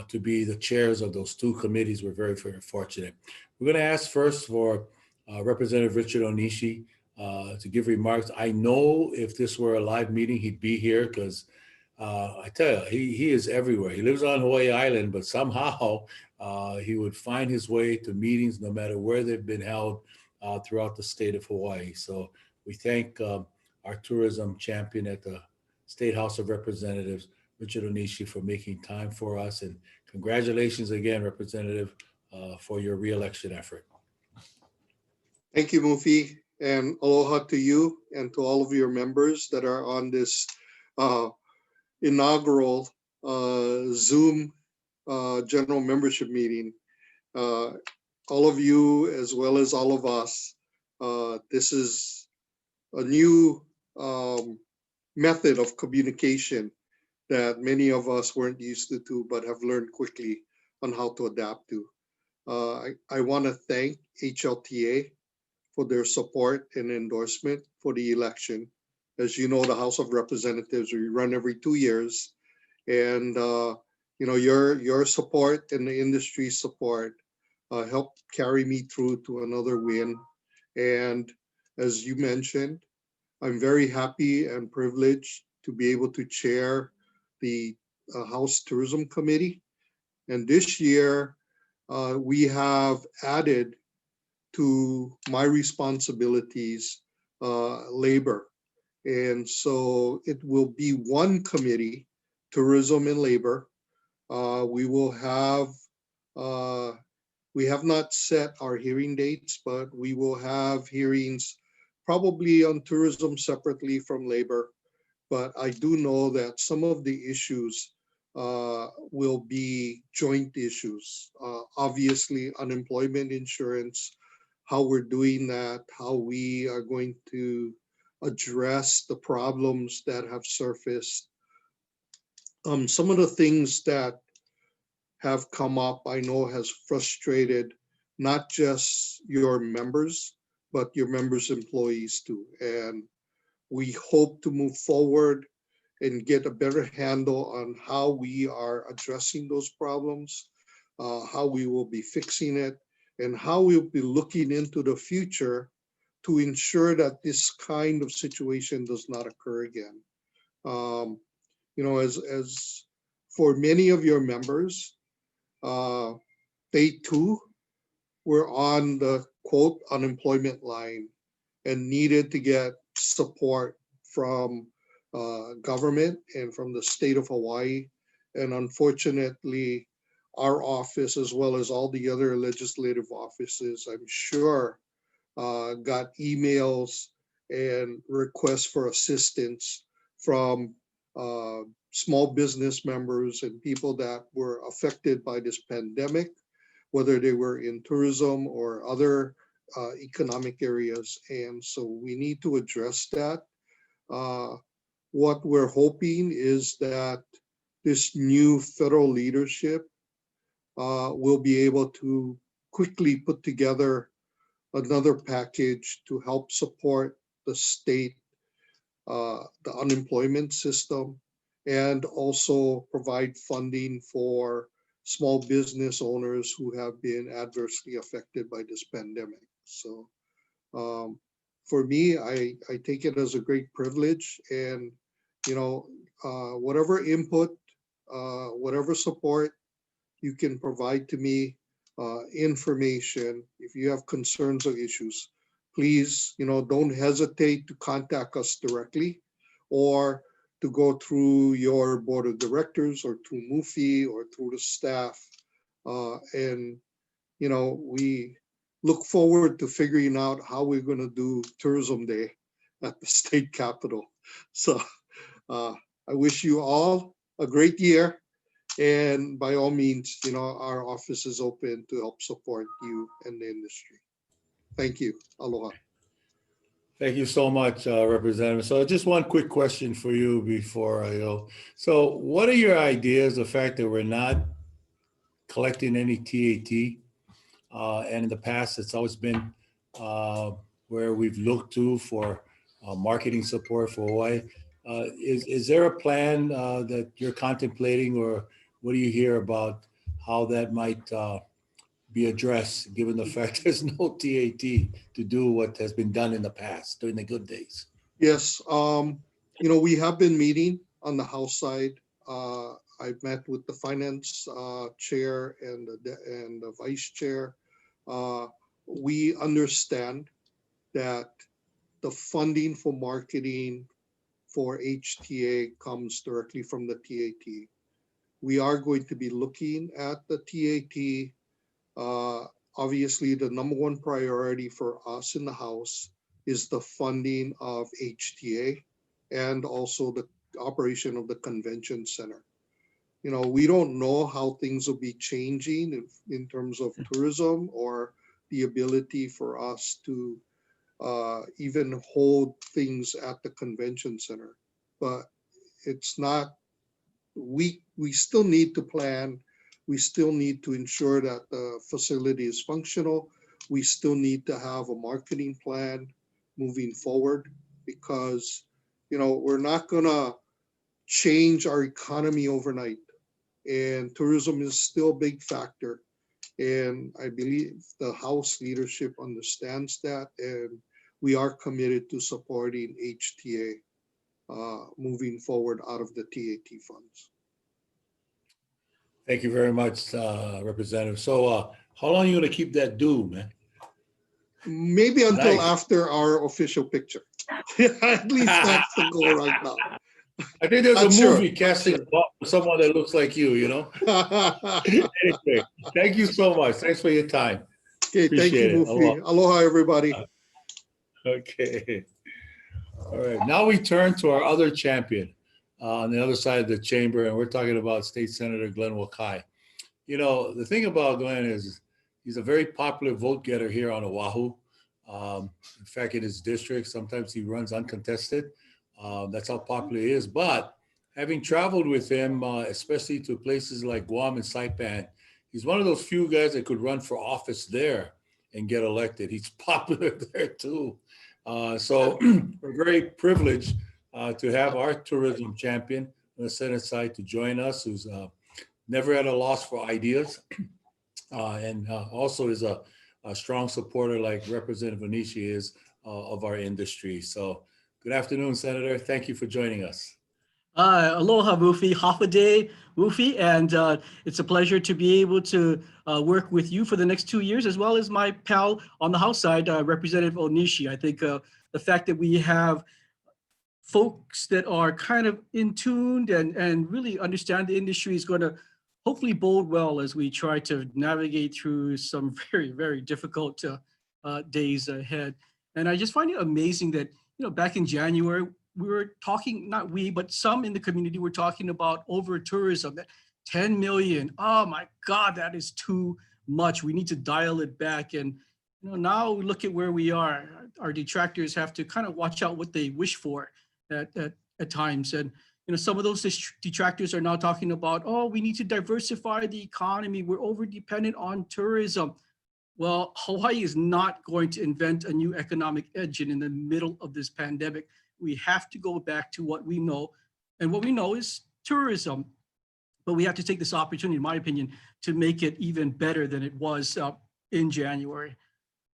to be the chairs of those two committees. We're very, very fortunate. We're going to ask first for Representative Richard Onishi to give remarks. I know if this were a live meeting, he'd be here because I tell you, he is everywhere. He lives on Hawaii Island, but somehow he would find his way to meetings no matter where they've been held throughout the state of Hawaii. So we thank our tourism champion at the State House of Representatives, Richard Onishi, for making time for us. And congratulations again, Representative, for your reelection effort. Thank you, Mufi, and aloha to you and to all of your members that are on this inaugural Zoom general membership meeting. All of you, as well as all of us, this is a new method of communication that many of us weren't used to, but have learned quickly on how to adapt to. I want to thank HLTA for their support and endorsement for the election. As you know, the House of Representatives, we run every 2 years, and you know, your support and the industry's support helped carry me through to another win. And as you mentioned, I'm very happy and privileged to be able to chair the House Tourism Committee. And this year, we have added to my responsibilities labor. And so it will be one committee, tourism and labor, We will have, we have not set our hearing dates, but we will have hearings probably on tourism separately from labor. But I do know that some of the issues will be joint issues. Obviously, unemployment insurance, how we're doing that, how we are going to address the problems that have surfaced. Some of the things that have come up, I know has frustrated not just your members, but your members' employees too. And we hope to move forward and get a better handle on how we are addressing those problems, how we will be fixing it, and how we'll be looking into the future to ensure that this kind of situation does not occur again. As for many of your members, they too were on the quote unemployment line and needed to get support from government and from the state of Hawaii. And unfortunately, our office, as well as all the other legislative offices, I'm sure, got emails and requests for assistance from small business members and people that were affected by this pandemic, whether they were in tourism or other economic areas. And so we need to address that. What we're hoping is that this new federal leadership will be able to quickly put together another package to help support the state, the unemployment system, and also provide funding for small business owners who have been adversely affected by this pandemic. So for me, I take it as a great privilege, and whatever input, whatever support you can provide to me, information, if you have concerns or issues, please, don't hesitate to contact us directly or to go through your board of directors or through MUFI or through the staff. And we look forward to figuring out how we're going to do Tourism Day at the state capitol. So I wish you all a great year. And by all means, our office is open to help support you and the industry. Thank you. Aloha. Thank you so much, Representative. So just one quick question for you before I go. So what are your ideas, the fact that we're not collecting any TAT? And in the past, it's always been where we've looked to for marketing support for Hawaii. Is there a plan that you're contemplating, or what do you hear about how that might be addressed, given the fact there's no TAT to do what has been done in the past during the good days? Yes, we have been meeting on the House side. I've met with the finance chair and the vice chair. We understand that the funding for marketing for HTA comes directly from the TAT. We are going to be looking at the TAT. Obviously, the number one priority for us in the House is the funding of HTA and also the operation of the convention center. We don't know how things will be changing in terms of tourism or the ability for us to even hold things at the convention center. But it's not, we still need to plan. We still need to ensure that the facility is functional. We still need to have a marketing plan moving forward, because, we're not gonna change our economy overnight. And tourism is still a big factor. And I believe the House leadership understands that, and we are committed to supporting HTA moving forward out of the TAT funds. Thank you very much, Representative. So how long are you going to keep that due, man? Maybe until Nice. after our official picture. At least that's the goal right now. I think there's Not a sure, movie not casting someone that looks like you, you know? Anyway, thank you so much. Thanks for your time. Okay, thank you, Appreciate it. Mufi. Aloha, everybody. Okay. All right. Now we turn to our other champion on the other side of the chamber, and we're talking about State Senator Glenn Wakai. You know, the thing about Glenn is he's a very popular vote getter here on Oahu. In fact, in his district, sometimes he runs uncontested. That's how popular he is. But having traveled with him, especially to places like Guam and Saipan, he's one of those few guys that could run for office there and get elected. He's popular there too. So we're very privileged to have our tourism champion on the Senate side to join us, who's never at a loss for ideas, and also is a strong supporter like Representative Onishi is of our industry. So good afternoon, Senator. Thank you for joining us. Aloha, Mufi. Half a day, Mufi, and it's a pleasure to be able to work with you for the next 2 years, as well as my pal on the House side, Representative Onishi. I think the fact that we have folks that are kind of in tuned and really understand the industry is going to hopefully bode well as we try to navigate through some very, very difficult days ahead. And I just find it amazing that, back in January, we were talking, not we, but some in the community were talking about over tourism, that 10 million. Oh my God, that is too much. We need to dial it back. And now look at where we are. Our detractors have to kind of watch out what they wish for at times. And some of those detractors are now talking about, oh, we need to diversify the economy. We're over dependent on tourism. Well, Hawaii is not going to invent a new economic engine in the middle of this pandemic. We have to go back to what we know, and what we know is tourism. But we have to take this opportunity, in my opinion, to make it even better than it was in January.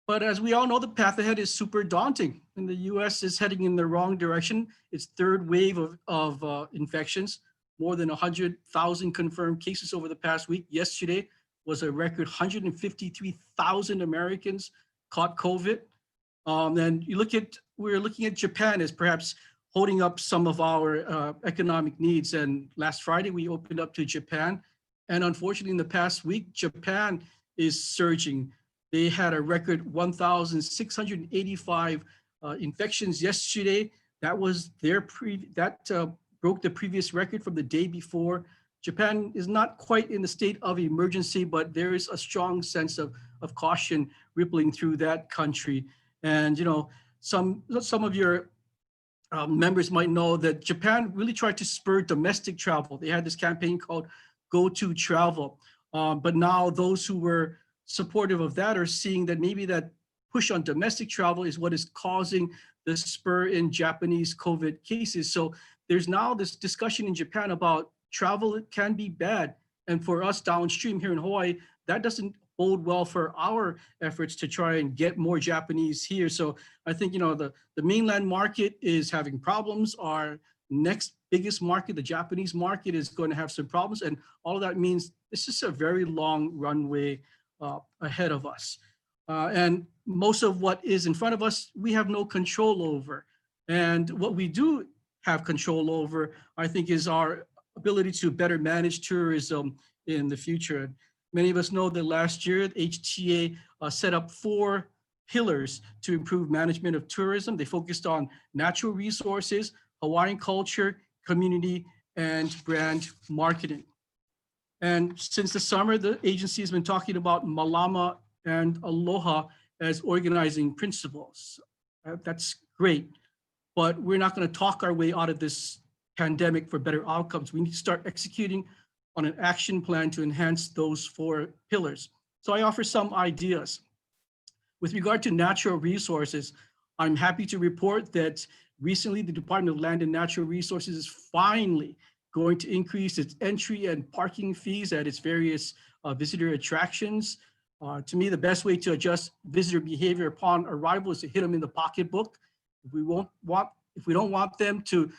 But as we all know, the path ahead is super daunting, and the US is heading in the wrong direction. Its third wave of infections, more than 100,000 confirmed cases over the past week. Yesterday was a record 153,000 Americans caught COVID. And we're looking at Japan as perhaps holding up some of our economic needs. And last Friday, we opened up to Japan. And unfortunately, in the past week, Japan is surging. They had a record 1,685 infections yesterday. That was broke the previous record from the day before. Japan is not quite in the state of emergency, but there is a strong sense of caution rippling through that country. And some of your members might know that Japan really tried to spur domestic travel. They had this campaign called Go To Travel. But now those who were supportive of that are seeing that maybe that push on domestic travel is what is causing the spur in Japanese COVID cases. So there's now this discussion in Japan about travel. It can be bad. And for us downstream here in Hawaii, that doesn't bode well for our efforts to try and get more Japanese here. So I think, the mainland market is having problems. Our next biggest market, the Japanese market, is going to have some problems. And all of that means it's just a very long runway ahead of us. And most of what is in front of us, we have no control over. And what we do have control over, I think, is our ability to better manage tourism in the future. Many of us know that last year, the HLTA set up 4 pillars to improve management of tourism. They focused on natural resources, Hawaiian culture, community, and brand marketing. And since the summer, the agency has been talking about Malama and Aloha as organizing principles. That's great, but we're not going to talk our way out of this pandemic for better outcomes. We need to start executing on an action plan to enhance those 4 pillars. So I offer some ideas. With regard to natural resources, I'm happy to report that recently the Department of Land and Natural Resources is finally going to increase its entry and parking fees at its various visitor attractions. To me, the best way to adjust visitor behavior upon arrival is to hit them in the pocketbook. If we don't want them to,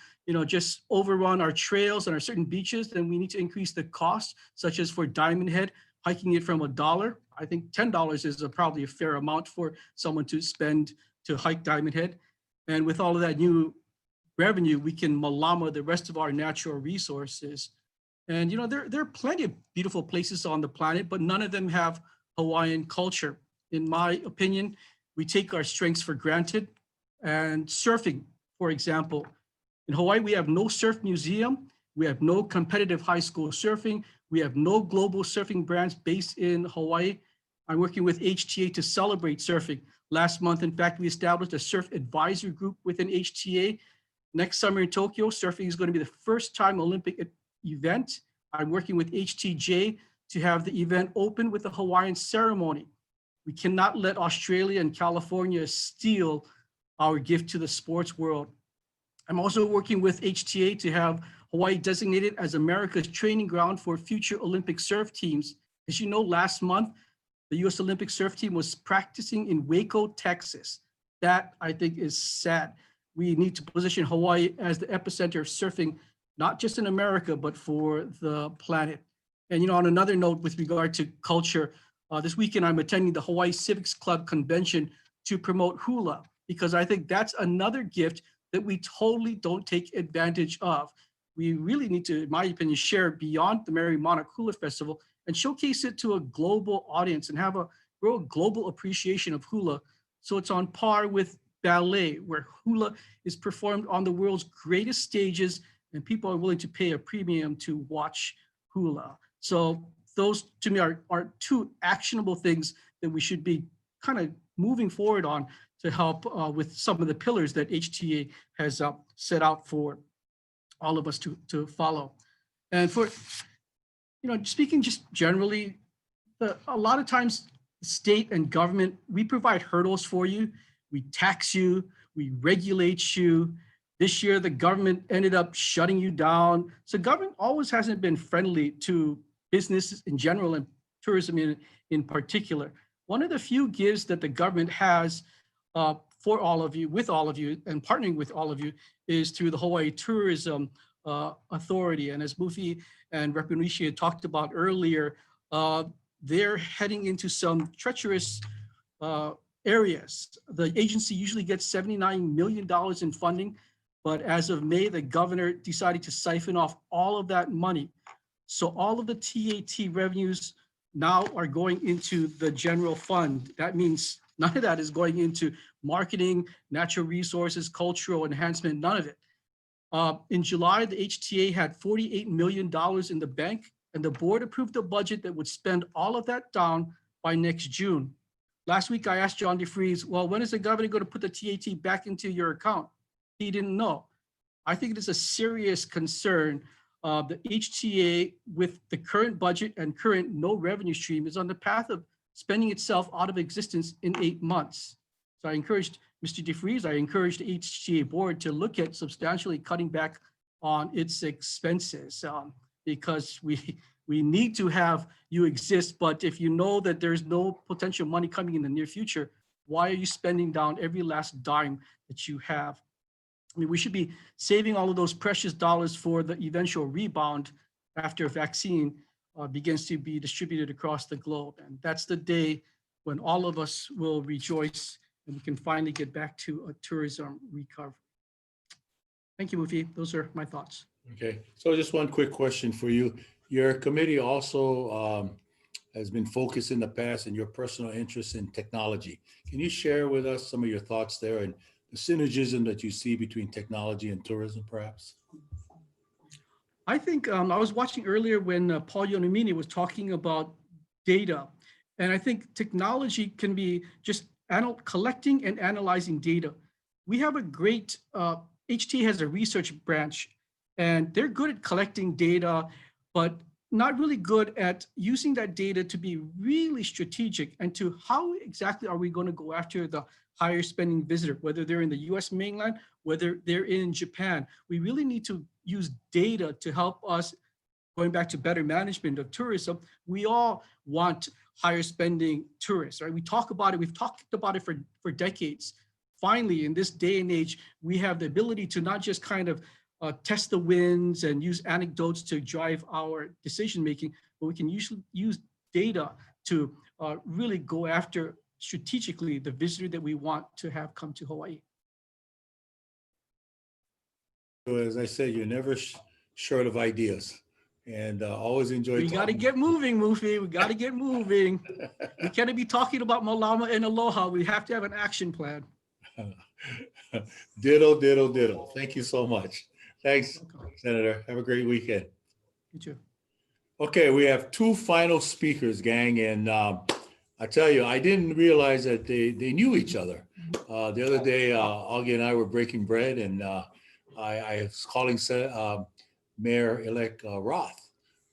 just overrun our trails and our certain beaches, then we need to increase the cost, such as for Diamond Head, hiking it from $1. I think $10 is probably a fair amount for someone to spend to hike Diamond Head. And with all of that new revenue, we can malama the rest of our natural resources. And, there are plenty of beautiful places on the planet, but none of them have Hawaiian culture. In my opinion, we take our strengths for granted. And surfing, for example, in Hawaii, we have no surf museum. We have no competitive high school surfing. We have no global surfing brands based in Hawaii. I'm working with HTA to celebrate surfing. Last month, in fact, we established a surf advisory group within HTA. Next summer in Tokyo, surfing is going to be the first time Olympic event. I'm working with HTJ to have the event open with a Hawaiian ceremony. We cannot let Australia and California steal our gift to the sports world. I'm also working with HTA to have Hawaii designated as America's training ground for future Olympic surf teams. As you know, last month, the US Olympic surf team was practicing in Waco, Texas. That, I think, is sad. We need to position Hawaii as the epicenter of surfing, not just in America, but for the planet. And, on another note, with regard to culture, this weekend I'm attending the Hawaii Civics Club convention to promote hula, because I think that's another gift that we totally don't take advantage of. We really need to, in my opinion, share beyond the Mary Monarch Hula Festival and showcase it to a global audience and have a real global appreciation of hula. So it's on par with ballet, where hula is performed on the world's greatest stages and people are willing to pay a premium to watch hula. So those to me are two actionable things that we should be kind of moving forward on to help with some of the pillars that HTA has set out for all of us to follow. And for, speaking just generally, a lot of times state and government, we provide hurdles for you. We tax you, we regulate you. This year, the government ended up shutting you down. So government always hasn't been friendly to businesses in general and tourism in particular. One of the few gifts that the government has for all of you, with all of you, and partnering with all of you is through the Hawaii Tourism Authority. And as Mufi and Rep. Onishi had talked about earlier, they're heading into some treacherous areas. The agency usually gets $79 million in funding, but as of May, the governor decided to siphon off all of that money. So all of the TAT revenues now are going into the general fund. That means none of that is going into marketing, natural resources, cultural enhancement, none of it. In July, the HTA had $48 million in the bank, and the board approved a budget that would spend all of that down by next June. Last week, I asked John DeFries, well, when is the governor going to put the TAT back into your account? He didn't know. I think it is a serious concern. The HTA, with the current budget and current no revenue stream, is on the path of spending itself out of existence in 8 months. So I encouraged Mr. DeFries, I encouraged the HTA board to look at substantially cutting back on its expenses because we need to have you exist. But if you know that there's no potential money coming in the near future, why are you spending down every last dime that you have? I mean, we should be saving all of those precious dollars for the eventual rebound after a vaccine begins to be distributed across the globe. And that's the day when all of us will rejoice and we can finally get back to a tourism recovery. Thank you, Mufi. Those are my thoughts. Okay, so just one quick question for you. Your committee also has been focused in the past in your personal interest in technology. Can you share with us some of your thoughts there and the synergism that you see between technology and tourism, perhaps? I think I was watching earlier when Paul Yonomini was talking about data. And I think technology can be just collecting and analyzing data. We have a great, HT has a research branch, and they're good at collecting data, but not really good at using that data to be really strategic and to how exactly are we going to go after the higher spending visitor, whether they're in the US mainland, whether they're in Japan. We really need to use data to help us, going back to better management of tourism. We all want higher spending tourists, right? We talk about it, we've talked about it for decades. Finally, in this day and age, we have the ability to not just kind of test the winds and use anecdotes to drive our decision-making, but we can use data to really go after strategically the visitor that we want to have come to Hawaii. As I said, you're never short of ideas, and always enjoy. We got to get moving, Mufi. We got to get moving. We can't be talking about Malama and Aloha. We have to have an action plan. Ditto, ditto, ditto. Thank you so much. Thanks, Senator. Have a great weekend. You too. Okay, we have two final speakers, gang, and I tell you, I didn't realize that they knew each other. The other day, Augie and I were breaking bread, and I was calling Mayor-elect Roth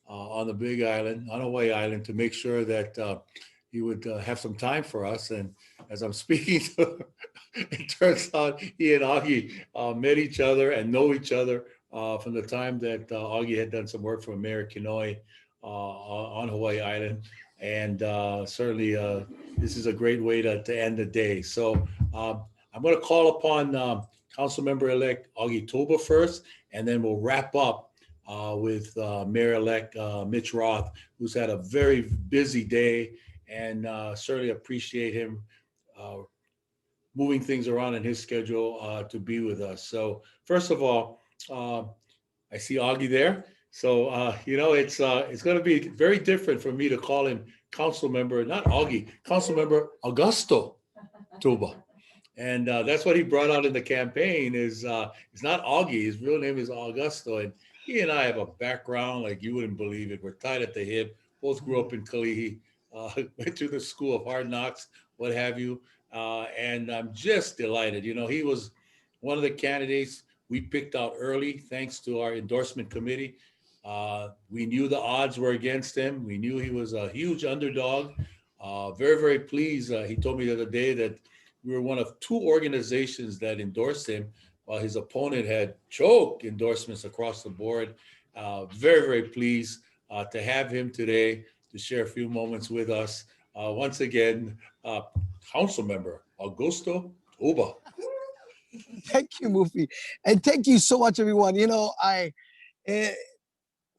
on the Big Island, on Hawaii Island, to make sure that he would have some time for us. And as I'm speaking to him, it turns out he and Augie met each other and know each other from the time that Augie had done some work for Mayor Kinoi on Hawaii Island. And certainly this is a great way to end the day. So I'm going to call upon Councilmember-elect Augie Tulba first, and then we'll wrap up with Mayor-elect Mitch Roth, who's had a very busy day, and certainly appreciate him moving things around in his schedule to be with us. So first of all, I see Augie there. So, it's going to be very different for me to call him Council Member, not Augie, Council Member Augusto Tulba. And that's what he brought out in the campaign is it's not Augie. His real name is Augusto. And he and I have a background like you wouldn't believe it. We're tied at the hip. Both grew up in Kalihi, went to the School of Hard Knocks, what have you. And I'm just delighted. He was one of the candidates we picked out early, thanks to our endorsement committee. We knew the odds were against him. We knew he was a huge underdog. Very, very pleased. He told me the other day that we were one of two organizations that endorsed him, while his opponent had choke endorsements across the board. Very, very pleased to have him today to share a few moments with us. Once again, Council Member Augusto Tulba. Thank you, Mufi. And thank you so much, everyone.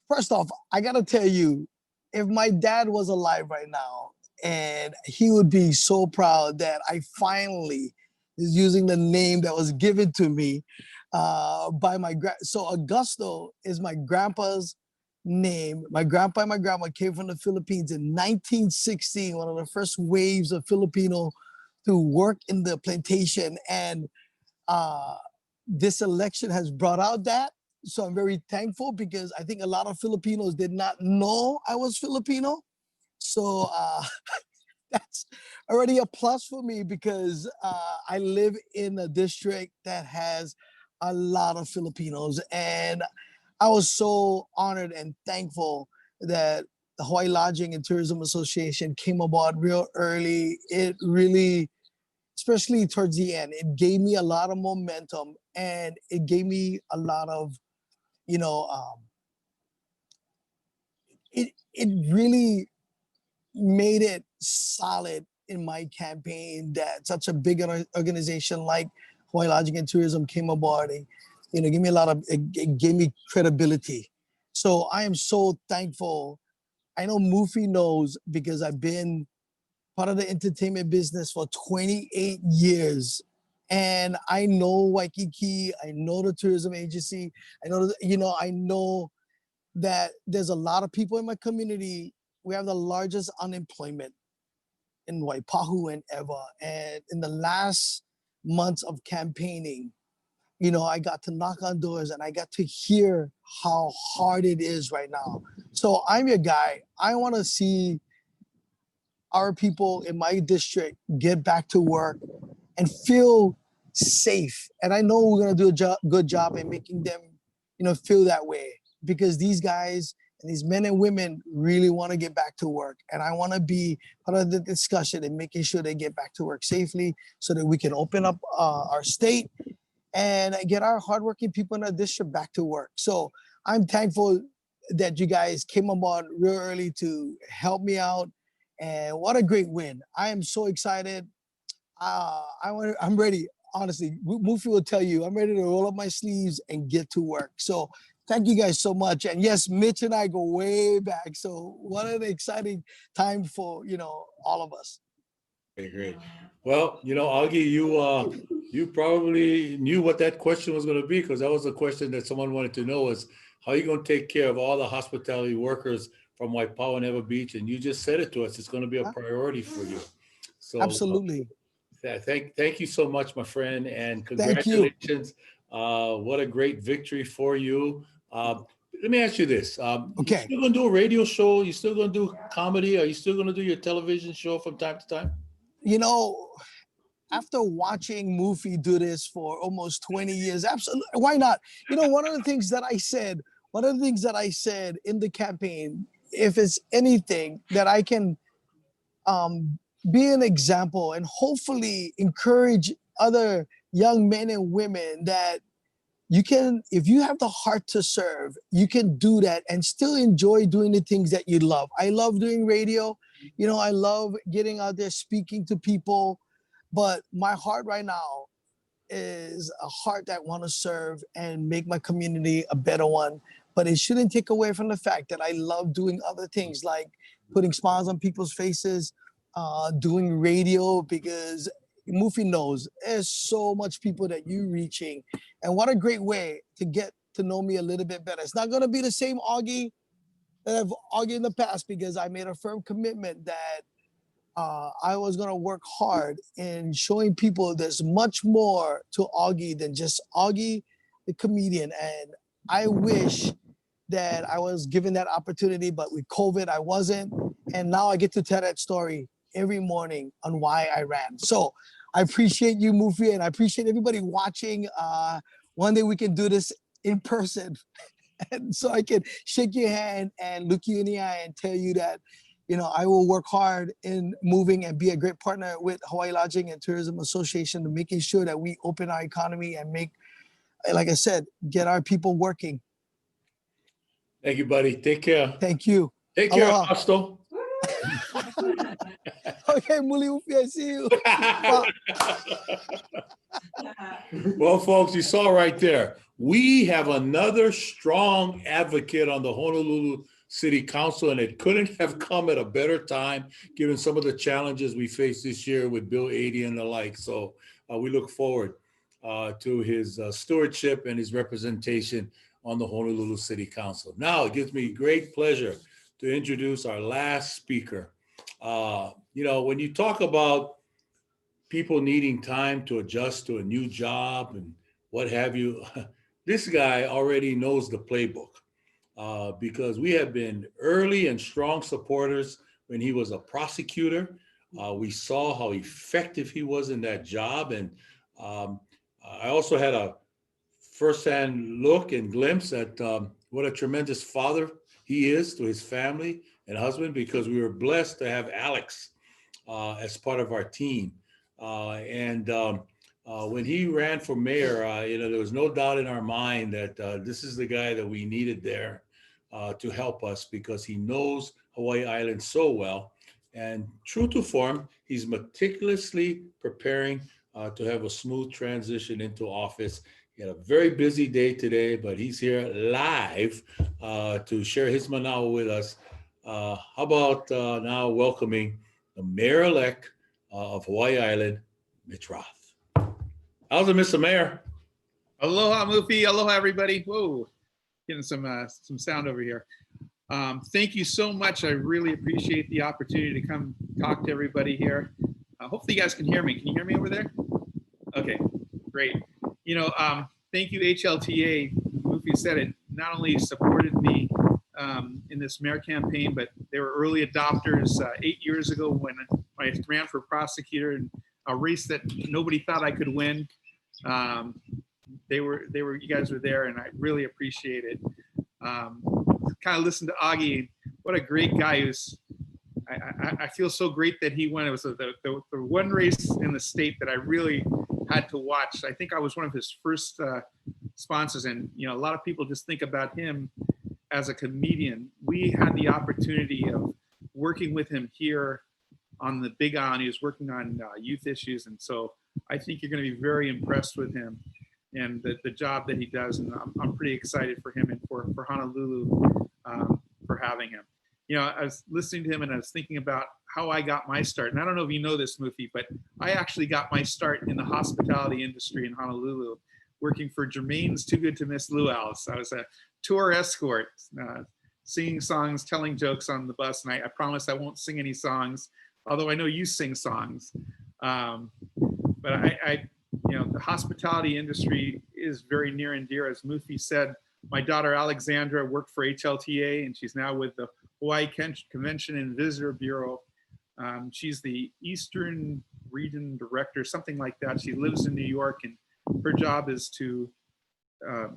First off, I got to tell you, if my dad was alive right now, and he would be so proud that I finally is using the name that was given to me by my so Augusto is my grandpa's name. My grandpa and my grandma came from the Philippines in 1916, one of the first waves of Filipino to work in the plantation. And this election has brought out that. So I'm very thankful because I think a lot of Filipinos did not know I was Filipino. So that's already a plus for me because I live in a district that has a lot of Filipinos. And I was so honored and thankful that the Hawaii Lodging and Tourism Association came aboard real early. It really, especially towards the end, it gave me a lot of momentum and it gave me a lot of, it really made it solid in my campaign that such a big organization like Hawaii Lodging and Tourism came aboard and, give me it gave me credibility. So I am so thankful. I know Mufi knows because I've been part of the entertainment business for 28 years. And I know Waikiki, I know the tourism agency, I know that there's a lot of people in my community. We have the largest unemployment in Waipahu and ever. And in the last months of campaigning, I got to knock on doors and I got to hear how hard it is right now. So I'm your guy. I want to see our people in my district get back to work and feel safe. And I know we're going to do a good job in making them, feel that way because these guys and these men and women really want to get back to work. And I want to be part of the discussion and making sure they get back to work safely so that we can open up our state and get our hardworking people in our district back to work. So I'm thankful that you guys came aboard real early to help me out. And what a great win. I am so excited. I'm ready. Honestly, Mufi will tell you, I'm ready to roll up my sleeves and get to work. So thank you guys so much. And yes, Mitch and I go way back. So what an exciting time for, all of us. Okay, great. Well, Augie, you probably knew what that question was going to be, because that was a question that someone wanted to know, is how are you going to take care of all the hospitality workers from Waipahu and Ewa Beach? And you just said it to us. It's going to be a priority for you. So Absolutely. thank you so much, my friend, and Thank you. congratulations. What a great victory for you. Let me ask you this. You Okay. still going to do a radio show? You still going to do comedy? Are you still going to do your television show from time to time? After watching Mufi do this for almost 20 years, absolutely, why not? One of the things that I said in the campaign, if it's anything that I can be an example and hopefully encourage other young men and women, that you can, if you have the heart to serve, you can do that and still enjoy doing the things that you love. I love doing radio. I love getting out there speaking to people, but my heart right now is a heart that want to serve and make my community a better one. But it shouldn't take away from the fact that I love doing other things, like putting smiles on people's faces, doing radio, because Mufi knows there's so much people that you're reaching. And what a great way to get to know me a little bit better. It's not going to be the same Augie that I've Augie in the past, because I made a firm commitment that I was going to work hard in showing people there's much more to Augie than just Augie, the comedian. And I wish that I was given that opportunity, but with COVID, I wasn't. And now I get to tell that story every morning on why I ran. So I appreciate you, Mufi, and I appreciate everybody watching. One day we can do this in person. And so I can shake your hand and look you in the eye and tell you that, I will work hard in moving and be a great partner with Hawaii Lodging and Tourism Association to making sure that we open our economy and make, like I said, get our people working. Thank you, buddy. Take care. Thank you. Take care, Aloha. Augusto. Okay, Muli Ufi, I see you. Well, folks, you saw right there, we have another strong advocate on the Honolulu City Council, and it couldn't have come at a better time, given some of the challenges we faced this year with Bill 80 and the like. So we look forward to his stewardship and his representation on the Honolulu City Council. Now, it gives me great pleasure to introduce our last speaker. When you talk about people needing time to adjust to a new job and what have you, this guy already knows the playbook, because we have been early and strong supporters when he was a prosecutor. We saw how effective he was in that job. And I also had a firsthand look and glimpse at what a tremendous father he is to his family and husband, because we were blessed to have Alex as part of our team. When he ran for mayor, there was no doubt in our mind that this is the guy that we needed there to help us, because he knows Hawaii Island so well. And true to form, he's meticulously preparing to have a smooth transition into office. He had a very busy day today, but he's here live to share his manawa with us. How about now welcoming the mayor-elect of Hawaii Island, Mitch Roth. How's it, Mr. Mayor? Aloha, Mufi. Aloha, everybody. Whoa, getting some sound over here. Thank you so much. I really appreciate the opportunity to come talk to everybody here. Hopefully you guys can hear me. Can you hear me over there? Okay, great. Thank you, HLTA. Mufi said it, not only supported me in this mayor campaign, but they were early adopters 8 years ago when I ran for prosecutor in a race that nobody thought I could win. You guys were there, and I really appreciate it. Kind of listen to Augie. What a great guy. I feel so great that he won. It was the one race in the state that I really had to watch. I think I was one of his first sponsors, and a lot of people just think about him as a comedian. We had the opportunity of working with him here on the Big Island. He was working on youth issues, and so I think you're going to be very impressed with him and the job that he does. And I'm pretty excited for him and for Honolulu for having him. I was listening to him and I was thinking about how I got my start. And I don't know if you know this, Mufi, but I actually got my start in the hospitality industry in Honolulu, working for Jermaine's Too Good to Miss Luau's. I was a tour escort, singing songs, telling jokes on the bus. And I promise I won't sing any songs, although I know you sing songs. But the hospitality industry is very near and dear. As Mufi said, my daughter Alexandra worked for HLTA, and she's now with the Hawaii Convention and Visitor Bureau. She's the Eastern Region Director, something like that. She lives in New York, and her job is to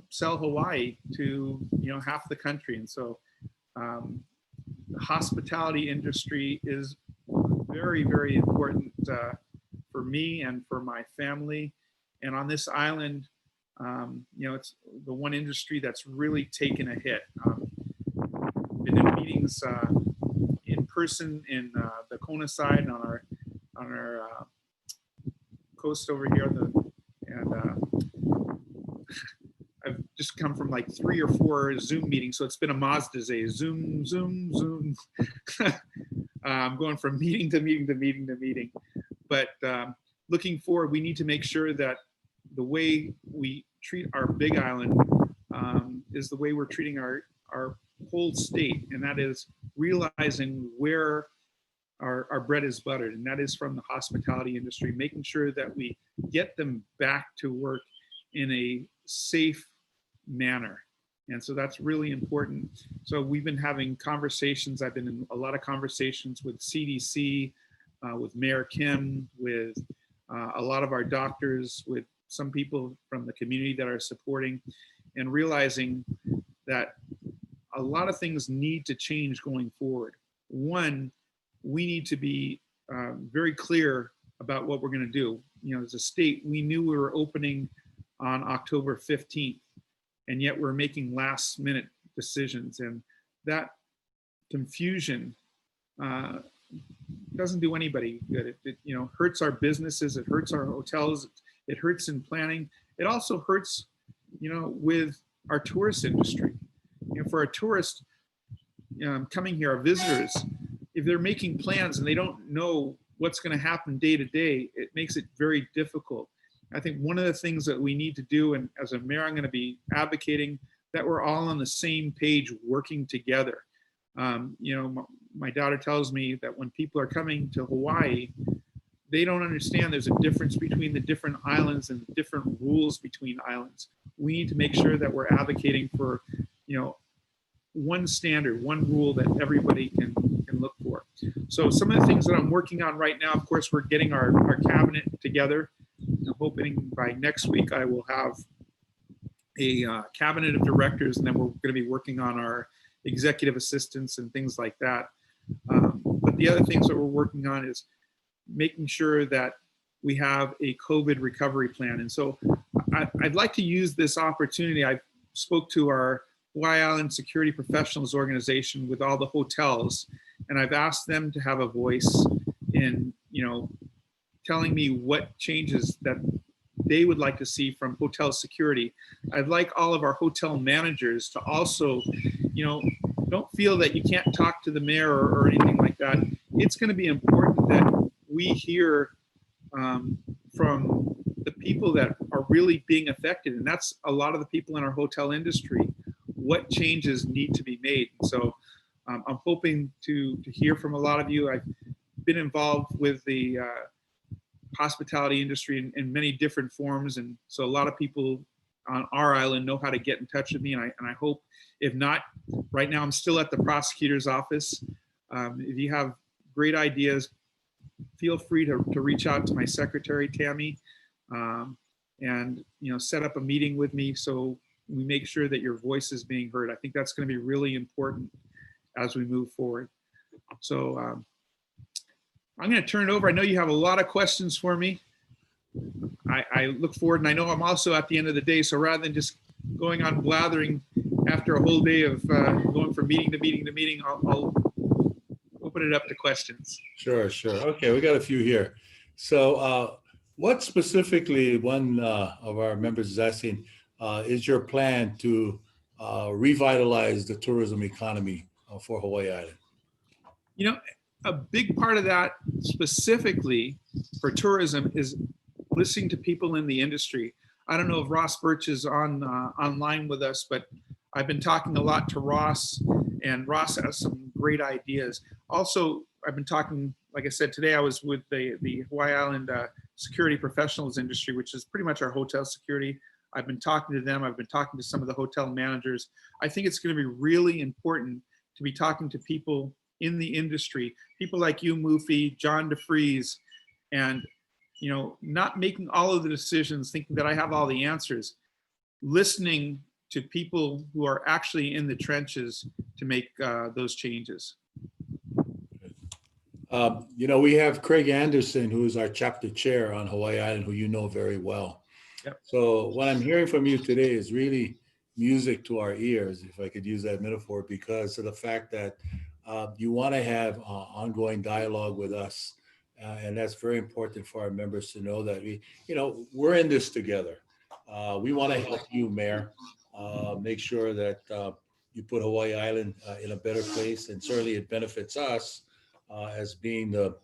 sell Hawaii to half the country. And so the hospitality industry is very, very important for me and for my family. And on this island, it's the one industry that's really taken a hit. Been in meetings in person in the Kona side on our coast over here, I've just come from like 3 or 4 Zoom meetings, so it's been a Mazda day. Zoom, Zoom, Zoom. I'm going from meeting to meeting to meeting to meeting. But looking forward, we need to make sure that the way we treat our Big Island is the way we're treating our whole state, and that is realizing where our bread is buttered, and that is from the hospitality industry, making sure that we get them back to work in a safe manner. And so that's really important. So we've been having conversations. I've been in a lot of conversations with CDC, with Mayor Kim, with a lot of our doctors, with some people from the community that are supporting, and realizing that a lot of things need to change going forward. One, we need to be very clear about what we're going to do. As a state, we knew we were opening on October 15th, and yet we're making last minute decisions. And that confusion doesn't do anybody good. It hurts our businesses, it hurts our hotels, it hurts in planning. It also hurts, with our tourist industry. For our tourists coming here, our visitors, if they're making plans and they don't know what's going to happen day to day, it makes it very difficult. I think one of the things that we need to do, and as a mayor, I'm going to be advocating that we're all on the same page working together. My daughter tells me that when people are coming to Hawaii, they don't understand there's a difference between the different islands and the different rules between islands. We need to make sure that we're advocating for, one standard, one rule that everybody can look for. So some of the things that I'm working on right now, of course, we're getting our cabinet together. I'm hoping by next week I will have a cabinet of directors, and then we're going to be working on our executive assistants and things like that. But the other things that we're working on is making sure that we have a COVID recovery plan. And so I'd like to use this opportunity. I spoke to our Hawaii Island Security Professionals Organization with all the hotels, and I've asked them to have a voice in, telling me what changes that they would like to see from hotel security. I'd like all of our hotel managers to also, don't feel that you can't talk to the mayor or anything like that. It's going to be important that we hear from the people that are really being affected, and that's a lot of the people in our hotel industry. What changes need to be made? So I'm hoping to hear from a lot of you. I've been involved with the hospitality industry in many different forms, and so a lot of people on our island know how to get in touch with me, and I hope, if not, right now I'm still at the prosecutor's office. If you have great ideas, feel free to reach out to my secretary, Tammy, and set up a meeting with me so we make sure that your voice is being heard. I think that's going to be really important as we move forward. So I'm going to turn it over. I know you have a lot of questions for me. I look forward, and I know I'm also at the end of the day, so rather than just going on blathering after a whole day of going from meeting to meeting to meeting, I'll open it up to questions. Sure. Okay, we got a few here. So what specifically, one of our members is asking, is your plan to revitalize the tourism economy for Hawaii Island? a big part of that specifically for tourism is listening to people in the industry. I don't know if Ross Birch is online with us, but I've been talking a lot to Ross, and Ross has some great ideas. Also, I've been talking, like I said, today I was with the Hawaii Island security professionals industry, which is pretty much our hotel security. I've been talking to them. I've been talking to some of the hotel managers. I think it's going to be really important to be talking to people in the industry, people like you, Mufi, John DeFries, and not making all of the decisions thinking that I have all the answers, listening to people who are actually in the trenches to make those changes. We have Craig Anderson, who is our chapter chair on Hawaii Island, who you know very well. Yep. So what I'm hearing from you today is really music to our ears, if I could use that metaphor, because of the fact that you want to have ongoing dialogue with us. And that's very important for our members to know that we're in this together. We want to help you, Mayor, make sure that you put Hawaii Island in a better place. And certainly it benefits us as being the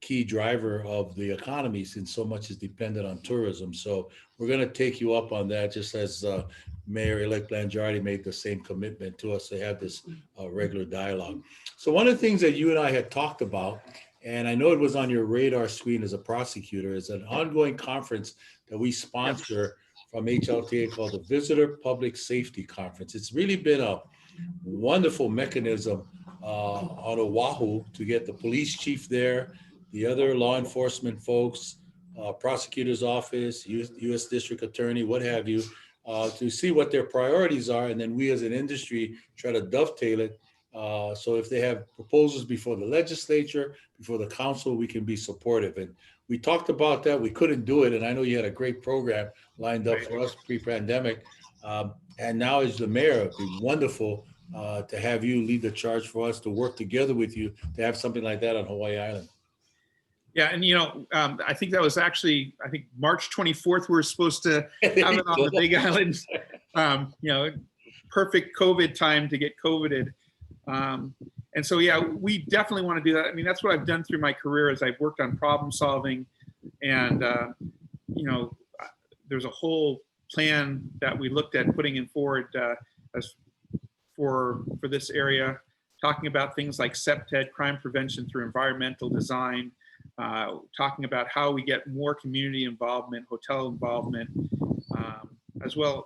key driver of the economy, since so much is dependent on tourism. So we're going to take you up on that, just as Mayor-elect Blangiardi made the same commitment to us to have this regular dialogue. So one of the things that you and I had talked about, and I know it was on your radar screen as a prosecutor, is an ongoing conference that we sponsor from HLTA called the Visitor Public Safety Conference. It's really been a wonderful mechanism on Oahu to get the police chief there, the other law enforcement folks, prosecutor's office, U.S. District Attorney, what have you, to see what their priorities are. And then we as an industry try to dovetail it. So if they have proposals before the legislature, before the council, we can be supportive. And we talked about that. We couldn't do it. And I know you had a great program lined up for us pre-pandemic. And now as the mayor, it'd be wonderful to have you lead the charge for us, to work together with you, to have something like that on Hawaii Island. Yeah, and I think that was actually, March 24th, we were supposed to have it on the Big Island. Perfect COVID time to get COVIDed. And so, yeah, we definitely want to do that. I mean, that's what I've done through my career, is I've worked on problem solving, and there's a whole plan that we looked at putting in forward as for this area, talking about things like CPTED, crime prevention through environmental design, talking about how we get more community involvement, hotel involvement, as well,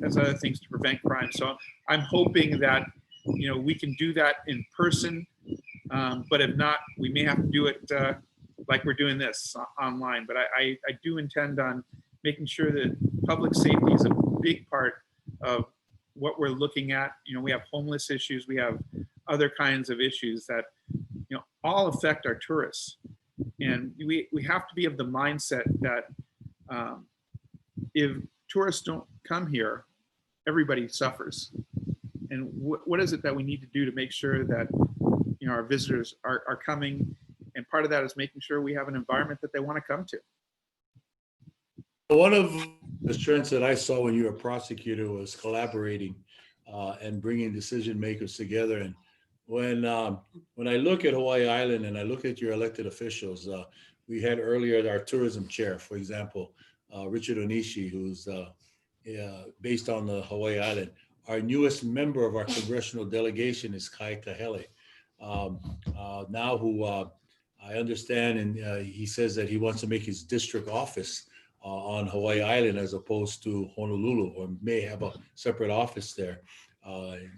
as other things to prevent crime. So I'm hoping that, we can do that in person, but if not, we may have to do it like we're doing this online. But I do intend on making sure that public safety is a big part of what we're looking at. We have homeless issues, we have other kinds of issues that, all affect our tourists. And we have to be of the mindset that if tourists don't come here, everybody suffers. And what is it that we need to do to make sure that our visitors are coming? And part of that is making sure we have an environment that they want to come to. One of the strengths that I saw when you were a prosecutor was collaborating and bringing decision makers together. And when I look at Hawaii Island and I look at your elected officials, we had earlier our tourism chair, for example, Richard Onishi, who's based on the Hawaii Island. Our newest member of our congressional delegation is Kai Kahele, now who I understand, and he says that he wants to make his district office on Hawaii Island as opposed to Honolulu, or may have a separate office there,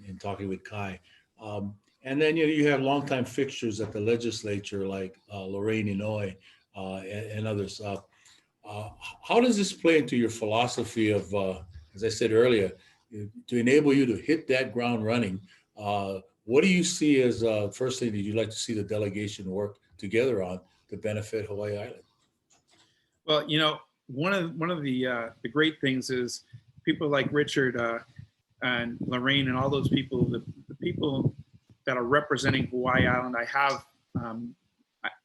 in talking with Kai. And then you have longtime fixtures at the legislature like Lorraine Inouye and others. How does this play into your philosophy of, as I said earlier, to enable you to hit that ground running? What do you see as first thing that you'd like to see the delegation work together on to benefit Hawaii Island? Well, one of the great things is people like Richard and Lorraine and all those people, the people that are representing Hawaii Island, I have,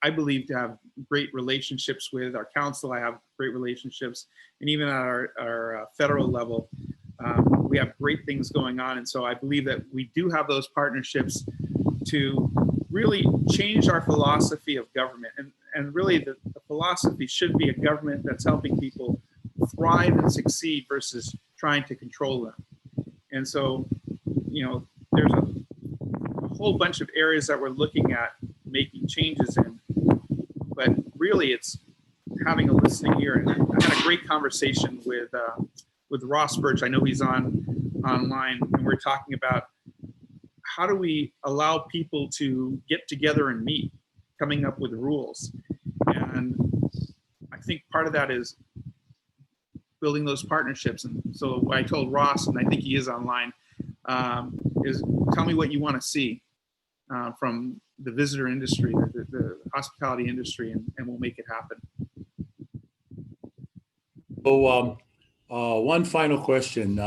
I believe, to have great relationships with. Our council, I have great relationships, and even at our federal level, we have great things going on. And so I believe that we do have those partnerships to really changed our philosophy of government. And really the philosophy should be a government that's helping people thrive and succeed versus trying to control them. And so, you know, there's a whole bunch of areas that we're looking at making changes in, but really it's having a listening ear. And I had a great conversation with Ross Birch. I know he's online, and we're talking about how do we allow people to get together and meet, coming up with rules. And I think part of that is building those partnerships. And so what I told Ross, and I think he is online, is tell me what you want to see from the visitor industry, the hospitality industry, and we'll make it happen. So one final question.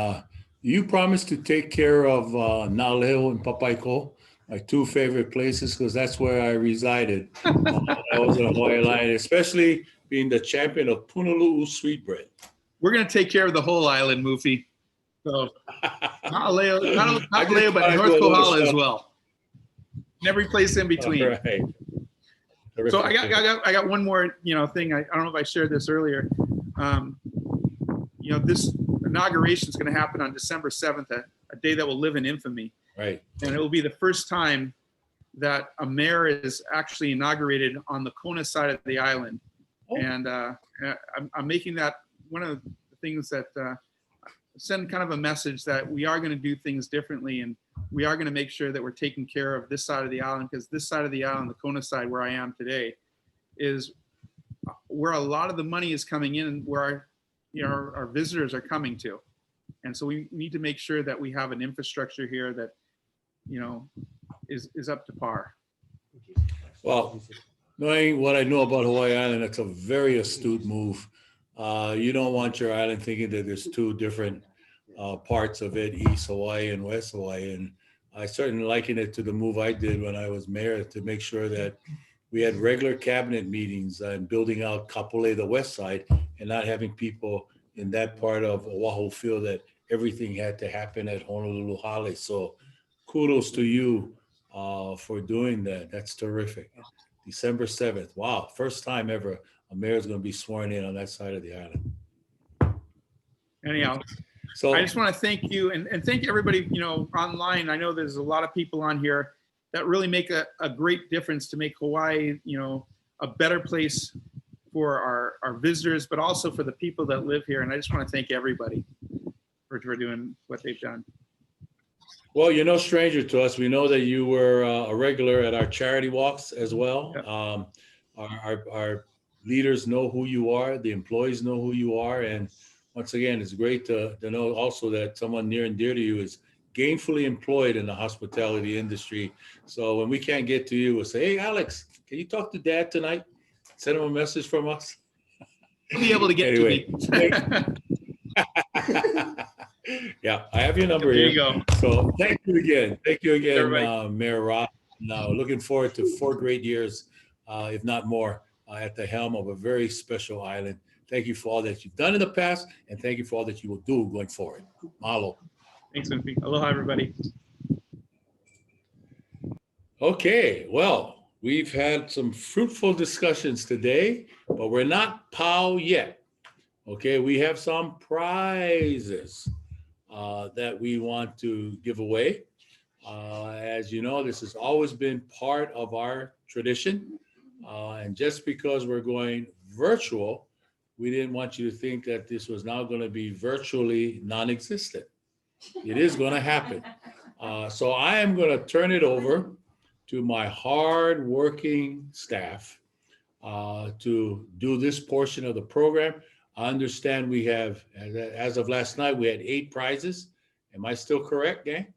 You promised to take care of Naleo and Papaico, my two favorite places, because that's where I resided. I was in Hawaii Island, especially being the champion of Punaluu sweetbread. We're going to take care of the whole island, Mufi. So not Leo, but North Kohala as well. And every place in between. All right. So I got one more, thing. I don't know if I shared this earlier. This inauguration is going to happen on December 7th, a day that will live in infamy. Right. And it will be the first time that a mayor is actually inaugurated on the Kona side of the island. Oh. And I'm making that one of the things that send kind of a message that we are going to do things differently, and we are going to make sure that we're taking care of this side of the island, because this side of the island, the Kona side where I am today, is where a lot of the money is coming in and where our visitors are coming to. And so we need to make sure that we have an infrastructure here that, is up to par. Well, knowing what I know about Hawaii Island, that's a very astute move. You don't want your island thinking that there's two different parts of it, East Hawaii and West Hawaii. And I certainly liken it to the move I did when I was mayor, to make sure that we had regular cabinet meetings and building out Kapolei, the west side, and not having people in that part of Oahu feel that everything had to happen at Honolulu Hale. So kudos to you for doing that. That's terrific. December 7th. Wow. First time ever a mayor is going to be sworn in on that side of the island. Anyhow, so I just want to thank you and thank everybody, online. I know there's a lot of people on here that really make a great difference to make Hawaii, a better place for our visitors, but also for the people that live here. And I just want to thank everybody for doing what they've done. Well, you're no stranger to us. We know that you were a regular at our charity walks as well. Yep. Our leaders know who you are. The employees know who you are. And once again, it's great to know also that someone near and dear to you is gainfully employed in the hospitality industry. So when we can't get to you, we'll say, hey, Alex, can you talk to Dad tonight? Send him a message from us. He'll be able to get to me. Yeah, I have your number there here. You go. So thank you again. Thank you again, Mayor Roth. Now, looking forward to 4 great years, if not more, at the helm of a very special island. Thank you for all that you've done in the past, and thank you for all that you will do going forward. Mahalo. Thanks, Mufi. Aloha, everybody. Okay, well, we've had some fruitful discussions today, but we're not POW yet. Okay, we have some prizes that we want to give away. As you know, this has always been part of our tradition. And just because we're going virtual, we didn't want you to think that this was now going to be virtually non-existent. It is going to happen. So I am going to turn it over to my hard-working staff to do this portion of the program. I understand we have, as of last night, we had 8 prizes. Am I still correct, gang?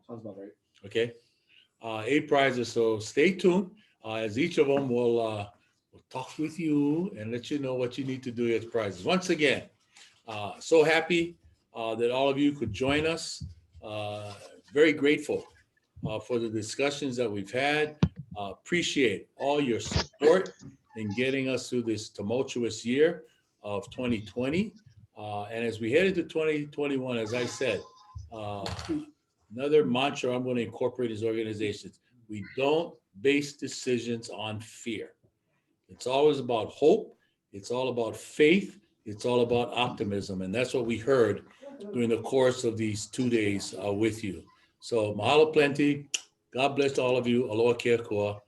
Sounds about right. Okay. 8 prizes. So stay tuned, as each of them will talk with you and let you know what you need to do as prizes. Once again, so happy that all of you could join us. Very grateful for the discussions that we've had. Appreciate all your support in getting us through this tumultuous year of 2020. And as we head into 2021, as I said, another mantra I'm going to incorporate is organizations. We don't base decisions on fear. It's always about hope. It's all about faith. It's all about optimism. And that's what we heard during the course of these 2 days with you. So mahalo plenty. God bless all of you. Aloha kia koa.